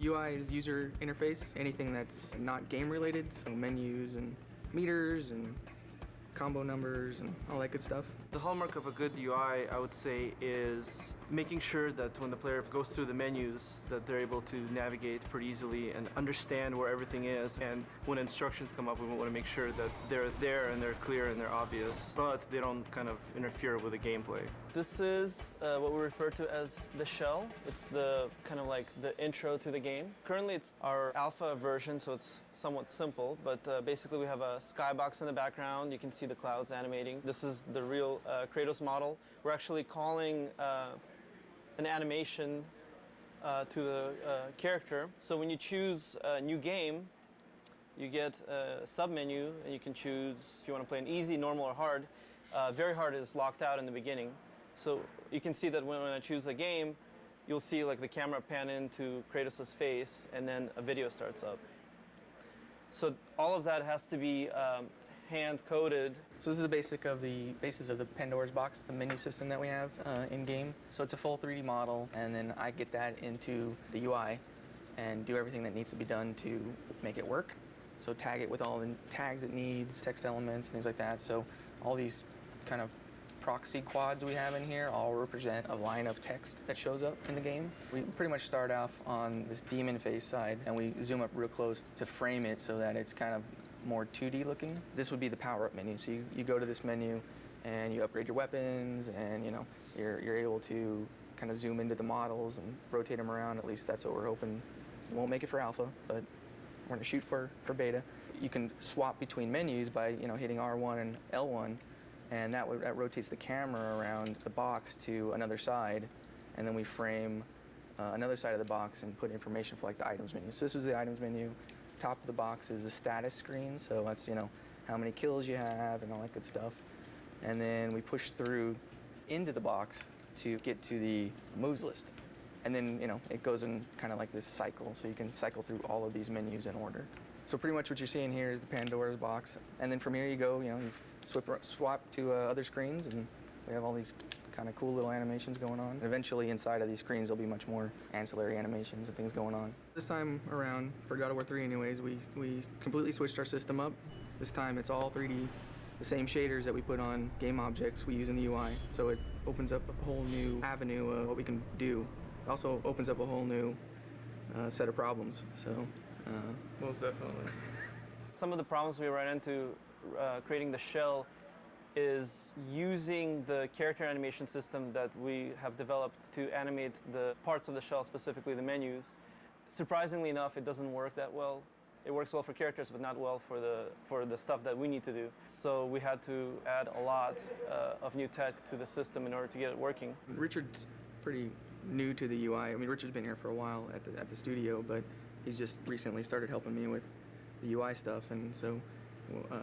UI is user interface, anything that's not game related, so menus and meters and combo numbers and all that good stuff. The hallmark of a good UI, I would say, is making sure that when the player goes through the menus, that they're able to navigate pretty easily and understand where everything is. And when instructions come up, we want to make sure that they're there and they're clear and they're obvious, but they don't kind of interfere with the gameplay. This is what we refer to as the shell. It's the kind of like the intro to the game. Currently, it's our alpha version, so it's somewhat simple, but basically we have a skybox in the background. You can see the clouds animating. This is the real Kratos model. We're actually calling an animation to the character. So when you choose a new game, you get a sub-menu, and you can choose if you want to play an easy, normal, or hard. Very hard is locked out in the beginning. So you can see that when I choose a game, you'll see like the camera pan into Kratos' face, and then a video starts up. So all of that has to be hand-coded. So this is the basis of the Pandora's box, the menu system that we have in-game. So it's a full 3D model, and then I get that into the UI and do everything that needs to be done to make it work. So tag it with all the tags it needs, text elements, things like that. So all these kind of proxy quads we have in here all represent a line of text that shows up in the game. We pretty much start off on this demon face side, and we zoom up real close to frame it so that it's kind of more 2D looking. This would be the power-up menu. So you go to this menu and you upgrade your weapons, and you're able to kind of zoom into the models and rotate them around. At least that's what we're hoping. So we won't make it for alpha, but we're gonna shoot for beta. You can swap between menus by hitting R1 and L1, and that rotates the camera around the box to another side, and then we frame another side of the box and put information for like the items menu. So this is the items menu. Top of the box is the status screen, so that's how many kills you have and all that good stuff. And then we push through into the box to get to the moves list. And then it goes in kind of like this cycle, so you can cycle through all of these menus in order. So pretty much what you're seeing here is the Pandora's box, and then from here you go, you swap to other screens, and we have all these kind of cool little animations going on. And eventually inside of these screens there'll be much more ancillary animations and things going on. This time around, for God of War 3 anyways, we completely switched our system up. This time it's all 3D. The same shaders that we put on game objects we use in the UI. So it opens up a whole new avenue of what we can do. It also opens up a whole new set of problems. So most definitely. Some of the problems we ran into creating the shell is using the character animation system that we have developed to animate the parts of the shell, specifically the menus. Surprisingly enough, it doesn't work that well. It works well for characters, but not well for the stuff that we need to do. So we had to add a lot of new tech to the system in order to get it working. Richard's pretty new to the UI. I mean, Richard's been here for a while at the studio, but he's just recently started helping me with the UI stuff, and so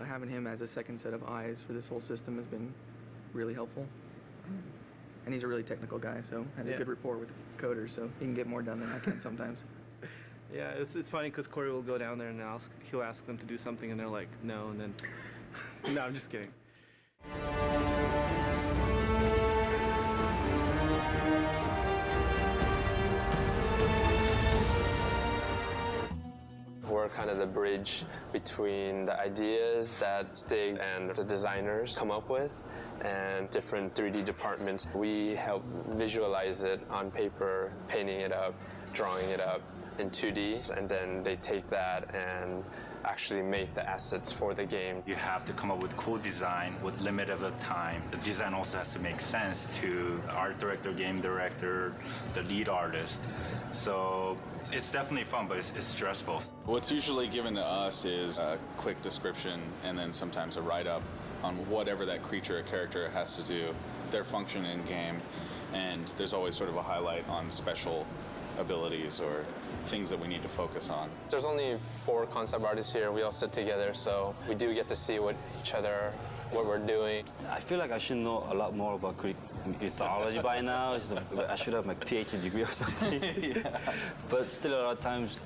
having him as a second set of eyes for this whole system has been really helpful. And he's a really technical guy, so has a good rapport with the coders, so he can get more done than I can sometimes. Yeah, it's funny because Corey will go down there and he'll ask them to do something, and they're like, no, and then No, I'm just kidding. We're kind of the bridge between the ideas that Stig and the designers come up with and different 3D departments. We help visualize it on paper, painting it up, drawing it up in 2D, and then they take that and actually make the assets for the game. You have to come up with cool design with limited of time. The design also has to make sense to the art director, game director, the lead artist. So it's definitely fun, but it's stressful. What's usually given to us is a quick description and then sometimes a write-up on whatever that creature or character has to do, their function in game, and there's always sort of a highlight on special abilities or things that we need to focus on. There's only 4 concept artists here. We all sit together, so we do get to see what we're doing. I feel like I should know a lot more about Greek mythology by now. I should have my PhD degree or something. Yeah. But still, a lot of times,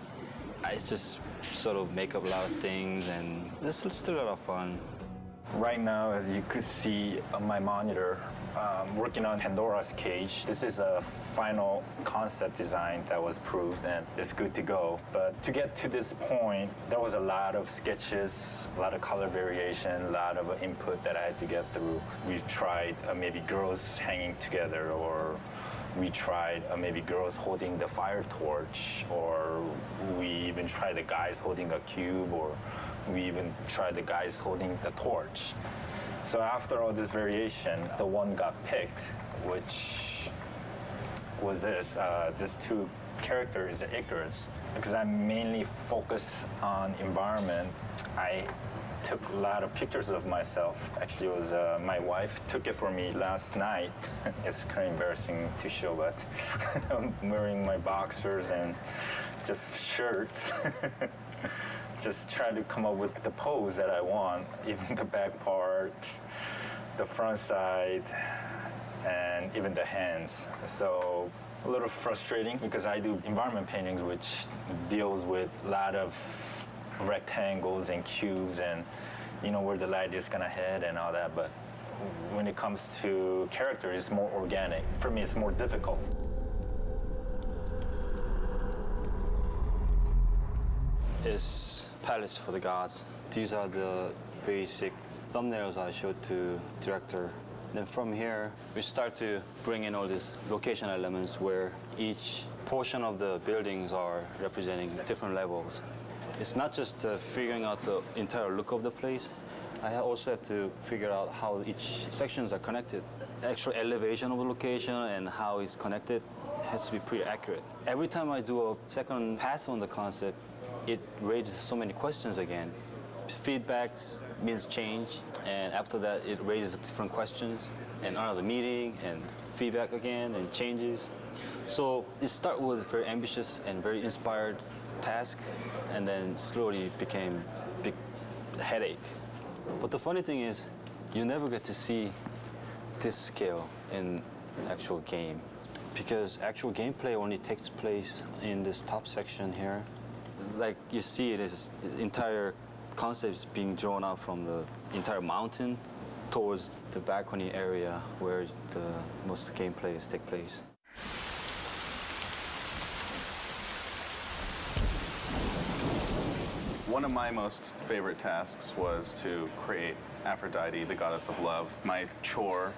I just sort of make up a lot of things, and it's still a lot of fun. Right now, as you could see on my monitor, working on Pandora's Cage. This is a final concept design that was proved and it's good to go. But to get to this point, there was a lot of sketches, a lot of color variation, a lot of input that I had to get through. We've tried maybe girls hanging together, or we tried maybe girls holding the fire torch, or we even tried the guys holding a cube, or we even tried the guys holding the torch. So after all this variation, the one got picked, which was this 2 characters, Icarus. Because I mainly focus on environment, I took a lot of pictures of myself. Actually, it was my wife took it for me last night. It's kind of embarrassing to show, but I'm wearing my boxers and just shirt. Just try to come up with the pose that I want, even the back part, the front side, and even the hands. So a little frustrating because I do environment paintings, which deals with a lot of rectangles and cubes and where the light is gonna hit and all that. But when it comes to character, it's more organic. For me, it's more difficult. Is Palace for the Gods. These are the basic thumbnails I showed to director. Then from here, we start to bring in all these location elements where each portion of the buildings are representing different levels. It's not just figuring out the entire look of the place. I also have to figure out how each sections are connected. The actual elevation of the location and how it's connected has to be pretty accurate. Every time I do a second pass on the concept, it raises so many questions again. Feedback means change, and after that, it raises different questions, and another meeting, and feedback again, and changes. So it started with a very ambitious and very inspired task, and then slowly became a big headache. But the funny thing is, you never get to see this scale in actual game, because actual gameplay only takes place in this top section here. Like you see, it is entire concepts being drawn out from the entire mountain towards the balcony area where the most gameplays take place. One of my most favorite tasks was to create Aphrodite, the goddess of love. My chore,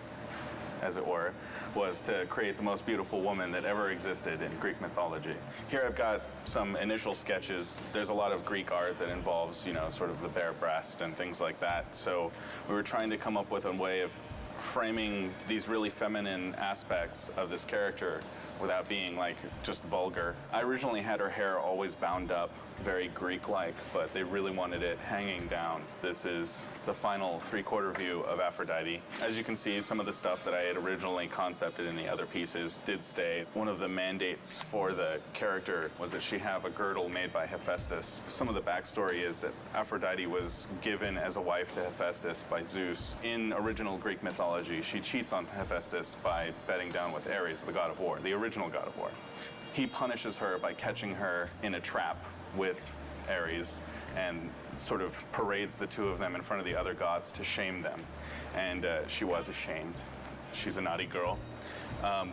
as it were, was to create the most beautiful woman that ever existed in Greek mythology. Here I've got some initial sketches. There's a lot of Greek art that involves, sort of the bare breast and things like that. So we were trying to come up with a way of framing these really feminine aspects of this character without being just vulgar. I originally had her hair always bound up, very Greek-like, but they really wanted it hanging down. This is the final 3/4 view of Aphrodite. As you can see, some of the stuff that I had originally concepted in the other pieces did stay. One of the mandates for the character was that she have a girdle made by Hephaestus. Some of the backstory is that Aphrodite was given as a wife to Hephaestus by Zeus. In original Greek mythology, she cheats on Hephaestus by bedding down with Ares, the god of war, the original god of war. He punishes her by catching her in a trap with Ares and sort of parades the two of them in front of the other gods to shame them. And she was ashamed. She's a naughty girl.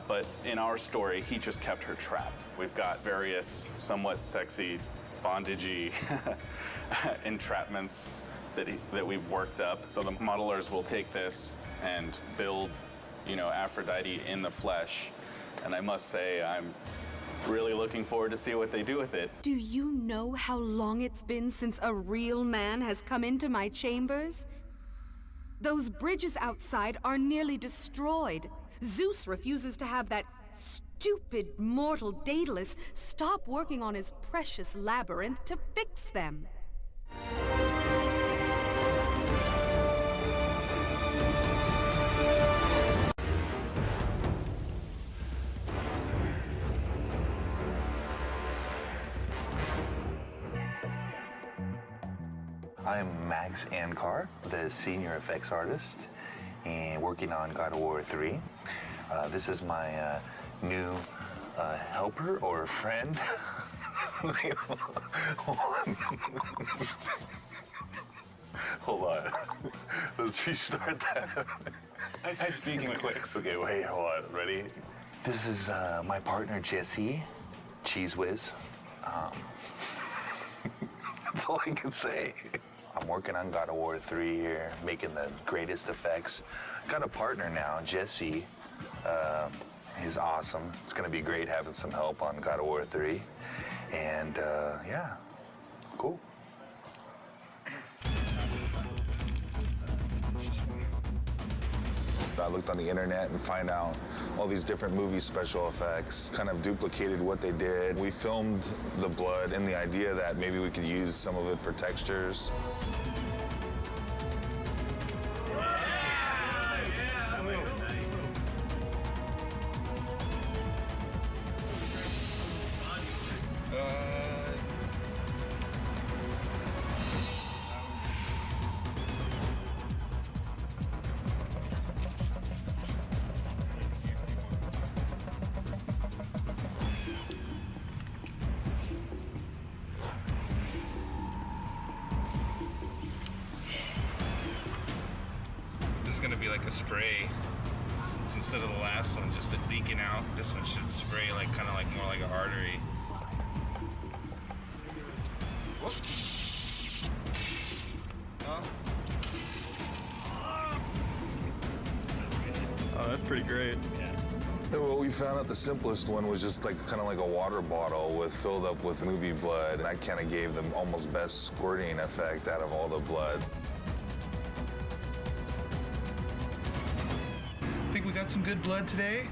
But in our story, he just kept her trapped. We've got various somewhat sexy, bondagey entrapments that we've worked up. So the modelers will take this and build, you know, Aphrodite in the flesh. And I must say, I'm really looking forward to see what they do with it. Do you know how long it's been since a real man has come into my chambers? Those bridges outside are nearly destroyed. Zeus refuses to have that stupid mortal Daedalus stop working on his precious labyrinth to fix them. I'm Max Ankar, the senior effects artist, and working on God of War 3. This is my new helper or friend. Hold on. Let's restart that. I speak in clicks. Okay, wait, hold on. Ready? This is my partner, Jesse, Cheese Whiz. That's all I can say. I'm working on God of War 3 here, making the greatest effects. Got a partner now, Jesse. He's awesome. It's gonna be great having some help on God of War 3. And yeah, cool. I looked on the internet and find out all these different movie special effects, kind of duplicated what they did. We filmed the blood in the idea that maybe we could use some of it for textures. Gonna be like a spray instead of the last one, just it leaking out. This one should spray like kind of like more like an artery. Oh, that's pretty great. Yeah. And what we found out, the simplest one was just like kind of like a water bottle with filled up with movie blood, and that kind of gave them almost best squirting effect out of all the blood. I think we got some good blood today.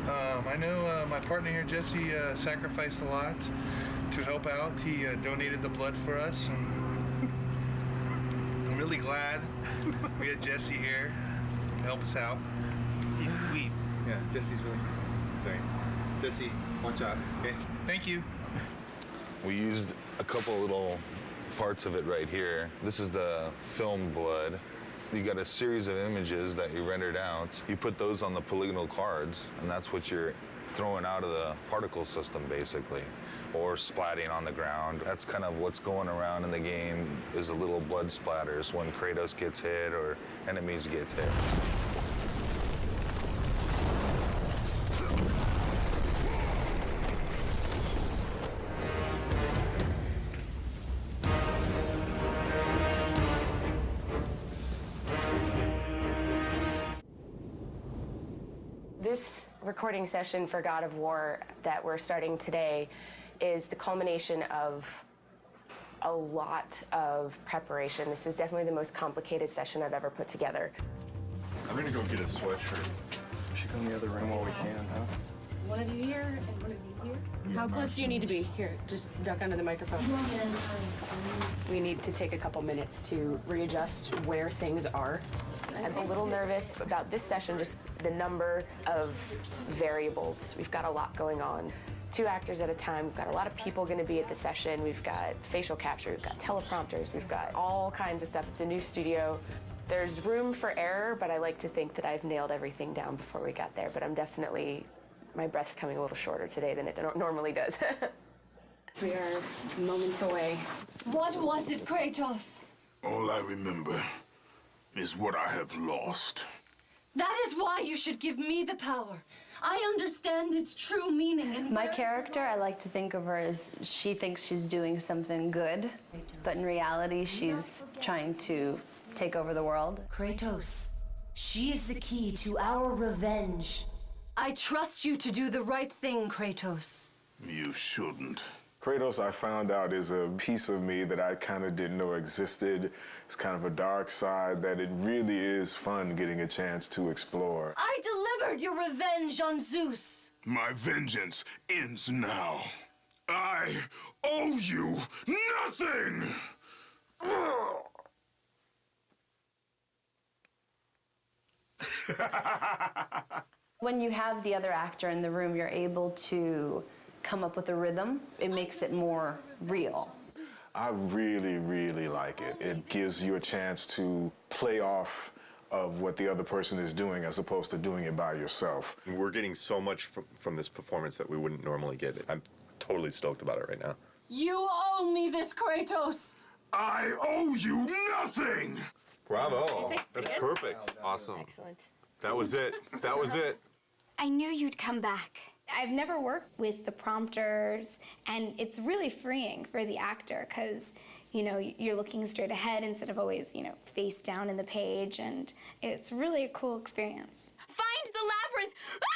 I know my partner here, Jesse, sacrificed a lot to help out. He donated the blood for us, and I'm really glad we had Jesse here to help us out. He's sweet. Yeah, Jesse's really, sorry. Jesse, watch out, okay? Thank you. We used a couple little parts of it right here. This is the film blood. You got a series of images that you rendered out. You put those on the polygonal cards, and that's what you're throwing out of the particle system, basically, or splatting on the ground. That's kind of what's going around in the game, is the little blood splatters when Kratos gets hit or enemies get hit. This recording session for God of War that we're starting today is the culmination of a lot of preparation. This is definitely the most complicated session I've ever put together. I'm gonna go get a sweatshirt. We should go in the other room while we can, huh? One of you here and one of you here. How close do you need to be? Here, just duck under the microphone. We need to take a couple minutes to readjust where things are. I'm a little nervous about this session, just the number of variables. We've got a lot going on. 2 actors at a time. We've got a lot of people going to be at the session. We've got facial capture, we've got teleprompters, we've got all kinds of stuff. It's a new studio. There's room for error, but I like to think that I've nailed everything down before we got there. But I'm definitely, my breath's coming a little shorter today than it normally does. We are moments away. What was it, Kratos? All I remember is what I have lost. That is why you should give me the power. I understand its true meaning and My character, I like to think of her as she thinks she's doing something good, but in reality, she's trying to take over the world. Kratos, she is the key to our revenge. I trust you to do the right thing, Kratos. You shouldn't. Kratos, I found out, is a piece of me that I kind of didn't know existed. It's kind of a dark side that it really is fun getting a chance to explore. I delivered your revenge on Zeus. My vengeance ends now. I owe you nothing! When you have the other actor in the room, you're able to come up with a rhythm. It makes it more real. I really, really like it. It gives you a chance to play off of what the other person is doing as opposed to doing it by yourself. We're getting so much from this performance that we wouldn't normally get. I'm totally stoked about it right now. You owe me this, Kratos. I owe you nothing! Bravo. That's perfect. Awesome. Excellent. That was it. That was it. I knew you'd come back. I've never worked with the prompters, and it's really freeing for the actor because, you know, you're looking straight ahead instead of always, you know, face down in the page, and it's really a cool experience. Find the labyrinth. Ah!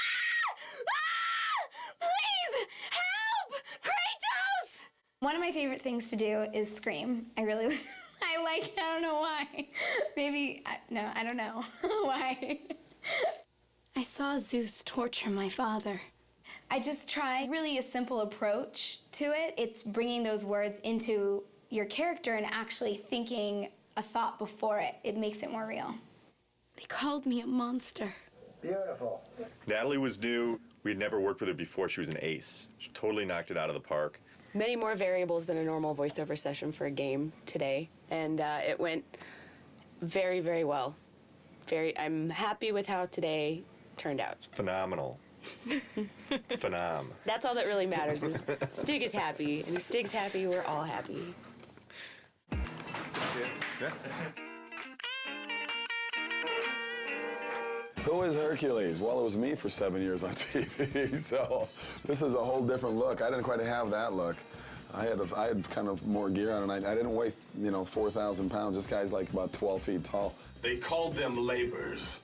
Ah! Please help, Kratos! One of my favorite things to do is scream. I really, I don't know why. Maybe, no, I don't know why. I saw Zeus torture my father. I just try really a simple approach to it. It's bringing those words into your character and actually thinking a thought before it. It makes it more real. They called me a monster. Beautiful. Natalie was new. We had never worked with her before. She was an ace. She totally knocked it out of the park. Many more variables than a normal voiceover session for a game today, and it went very, very well. I'm happy with how today turned out. Phenomenal. Phenom. That's all that really matters is Stig is happy, and if Stig's happy, we're all happy. Yeah. Who is Hercules? Well, it was me for 7 years on TV, so this is a whole different look. I didn't quite have that look. I had kind of more gear on, and I didn't weigh, 4,000 pounds. This guy's like about 12 feet tall. They called them labors.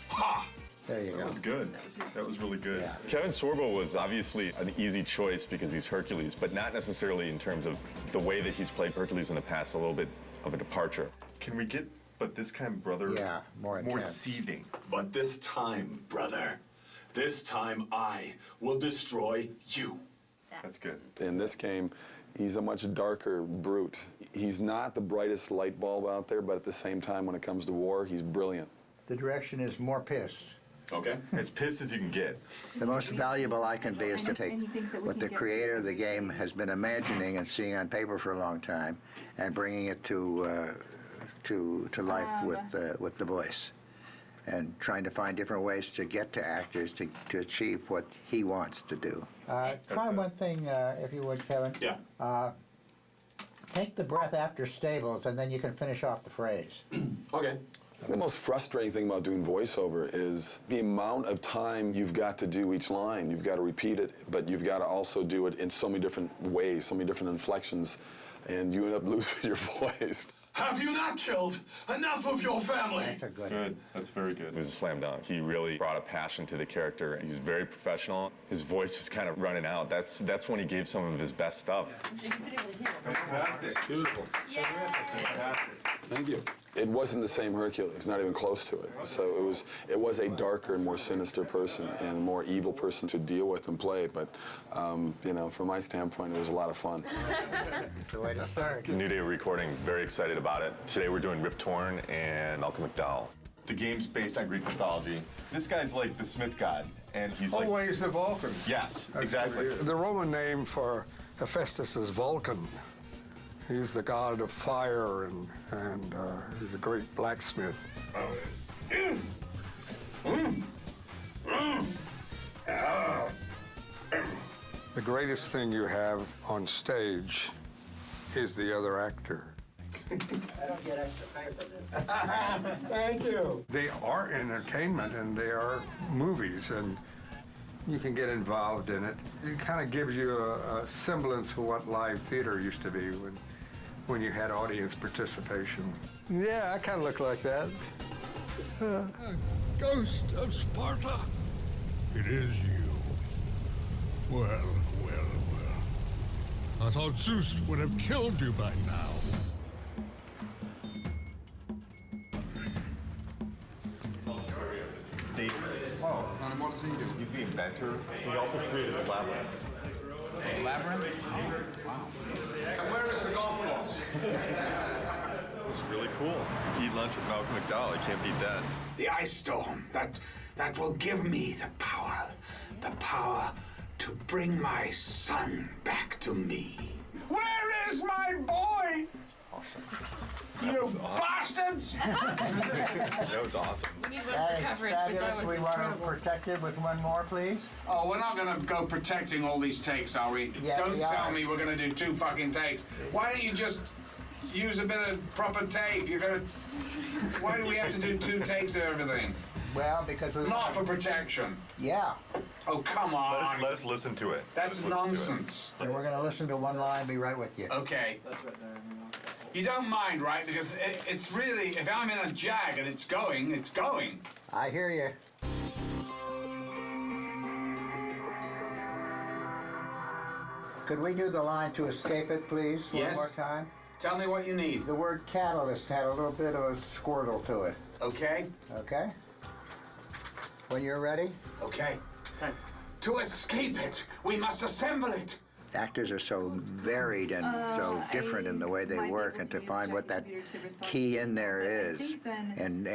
Ha! There you go. That was good. That was really good. Yeah. Kevin Sorbo was obviously an easy choice because he's Hercules, but not necessarily in terms of the way that he's played Hercules in the past, a little bit of a departure. Can we get, but this kind of brother, Yeah, more intense. Seething. But this time, brother, this time I will destroy you. That's good. In this game, he's a much darker brute. He's not the brightest light bulb out there, but at the same time, when it comes to war, he's brilliant. The direction is more pissed. Okay. As pissed as you can get. The most valuable I can be is to take what the creator of the game has been imagining and seeing on paper for a long time and bringing it to life with the voice, and trying to find different ways to get to actors to achieve what he wants to do. Try one thing, if you would, Kevin. Yeah. Take the breath after stables, and then you can finish off the phrase. Okay. The most frustrating thing about doing voiceover is the amount of time you've got to do each line. You've got to repeat it, but you've got to also do it in so many different ways, so many different inflections, and you end up losing your voice. Have you not killed enough of your family? That's a good. Good. That's very good. It was a slam dunk. He really brought a passion to the character. He was very professional. His voice was kind of running out. That's when he gave some of his best stuff. Fantastic. Beautiful. Fantastic. Thank you. It wasn't the same Hercules, not even close to it. So it was a darker and more sinister person and a more evil person to deal with and play. But from my standpoint, it was a lot of fun. It's the way to start. New day of recording. Very excited about it. Today we're doing Rip Torn and Malcolm McDowell. The game's based on Greek mythology. This guy's like the Smith god, and he's like... Always the Vulcan. Yes, exactly. The Roman name for Hephaestus is Vulcan. He's the god of fire, and he's a great blacksmith. The greatest thing you have on stage is the other actor. I don't get extra pay for this. Thank you. They are entertainment and they are movies, and you can get involved in it. It kind of gives you a semblance of what live theater used to be when you had audience participation. Yeah, I kind of look like that. Ghost of Sparta, it is you. Well, well, well. I thought Zeus would have killed you by now. Daedalus. Oh, and what does he do? He's the inventor. He also created the labyrinth. Labyrinth? Oh, wow. And where is the golf course? It's really cool. Eat lunch with Malcolm McDowell. You can't beat that. The ice storm, that will give me the power to bring my son back to me. Where is my boy? That's awesome. You bastards! That was awesome. We need one for coverage, but that was We want to protect it with one more, please. Oh, we're not gonna go protecting all these takes, are we? Yeah, Don't we tell are. me we're gonna do 2 fucking takes. Why don't you just use a bit of proper tape? Why do we have to do 2 takes of everything? Well, because we Not for protection. Yeah. Oh, come on. Let us listen to it. That's nonsense. And we're going to listen to one line and be right with you. Okay. You don't mind, right? Because it's really, if I'm in a jag and it's going, it's going. I hear you. Could we do the line to escape it, please, Yes. one more time? Tell me what you need. The word catalyst had a little bit of a squirtle to it. Okay? Okay? When you're ready? Okay. To escape it, we must assemble it. Actors are so varied and so different in the way they work, and to find what that key in there is and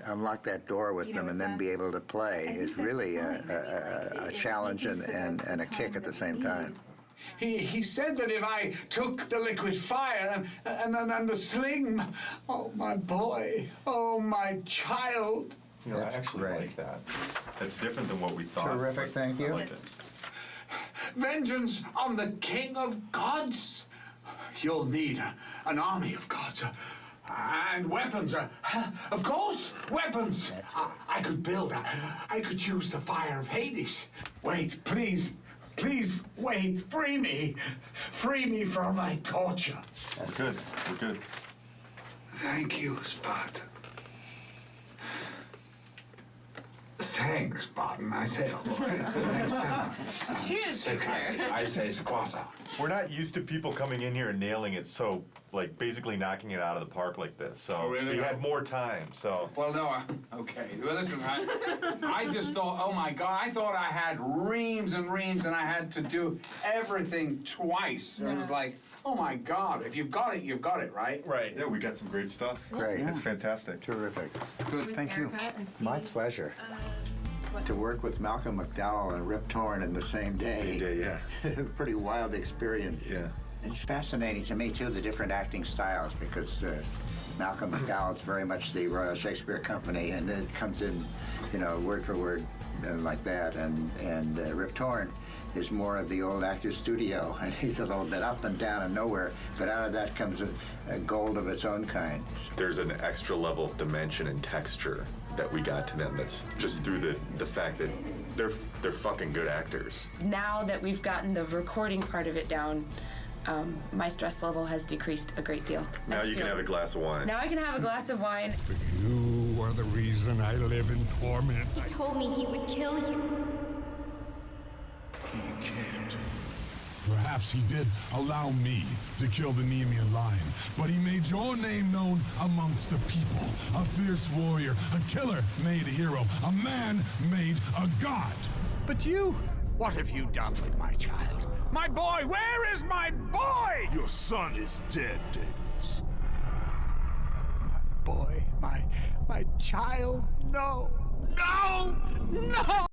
unlock that door with them and then be able to play is really a challenge and a kick at the same time. He said that if I took the liquid fire and the sling, oh, my boy, oh, my child. You know, I actually like that. That's different than what we thought. Terrific, thank you. I like it. Vengeance on the king of gods. You'll need an army of gods. And weapons. Of course, weapons. I could build. I could use the fire of Hades. Wait, please. Please, wait. Free me. Free me from my torture. We're good. We're good. Thank you, Sparta. Thanks, Spartan. I say, oh boy. Thanks so much. Cheers, So kind. sir. I say squatta. We're not used to people coming in here and nailing it so, like, basically knocking it out of the park like this. So Oh, really? we had more time, so. Well, no, okay. Well, listen, I just thought, oh my God, I thought I had reams and reams and I had to do everything twice. It was like, oh my God, if you've got it, you've got it, right? Right. Yeah, we got some great stuff. Great. It's fantastic. Terrific. Good. Thank you. My pleasure. To work with Malcolm McDowell and Rip Torn in the same day. Same day, yeah. Pretty wild experience. Yeah. It's fascinating to me, too, the different acting styles, because Malcolm McDowell is very much the Royal Shakespeare Company, and it comes in, you know, word for word like that. And Rip Torn is more of the old actor's studio, and he's a little bit up and down and nowhere, but out of that comes a gold of its own kind. There's an extra level of dimension and texture that we got to them that's just through the fact that they're fucking good actors. Now that we've gotten the recording part of it down, my stress level has decreased a great deal. Now you can have a glass of wine. Now I can have a glass of wine. You are the reason I live in torment. He told me he would kill you. He can't. Perhaps he did allow me to kill the Nemean lion, but he made your name known amongst the people. A fierce warrior, a killer made a hero, a man made a god. But you, what have you done with my child? My boy, where is my boy? Your son is dead, Daedalus. Boy, my child, no, no, no!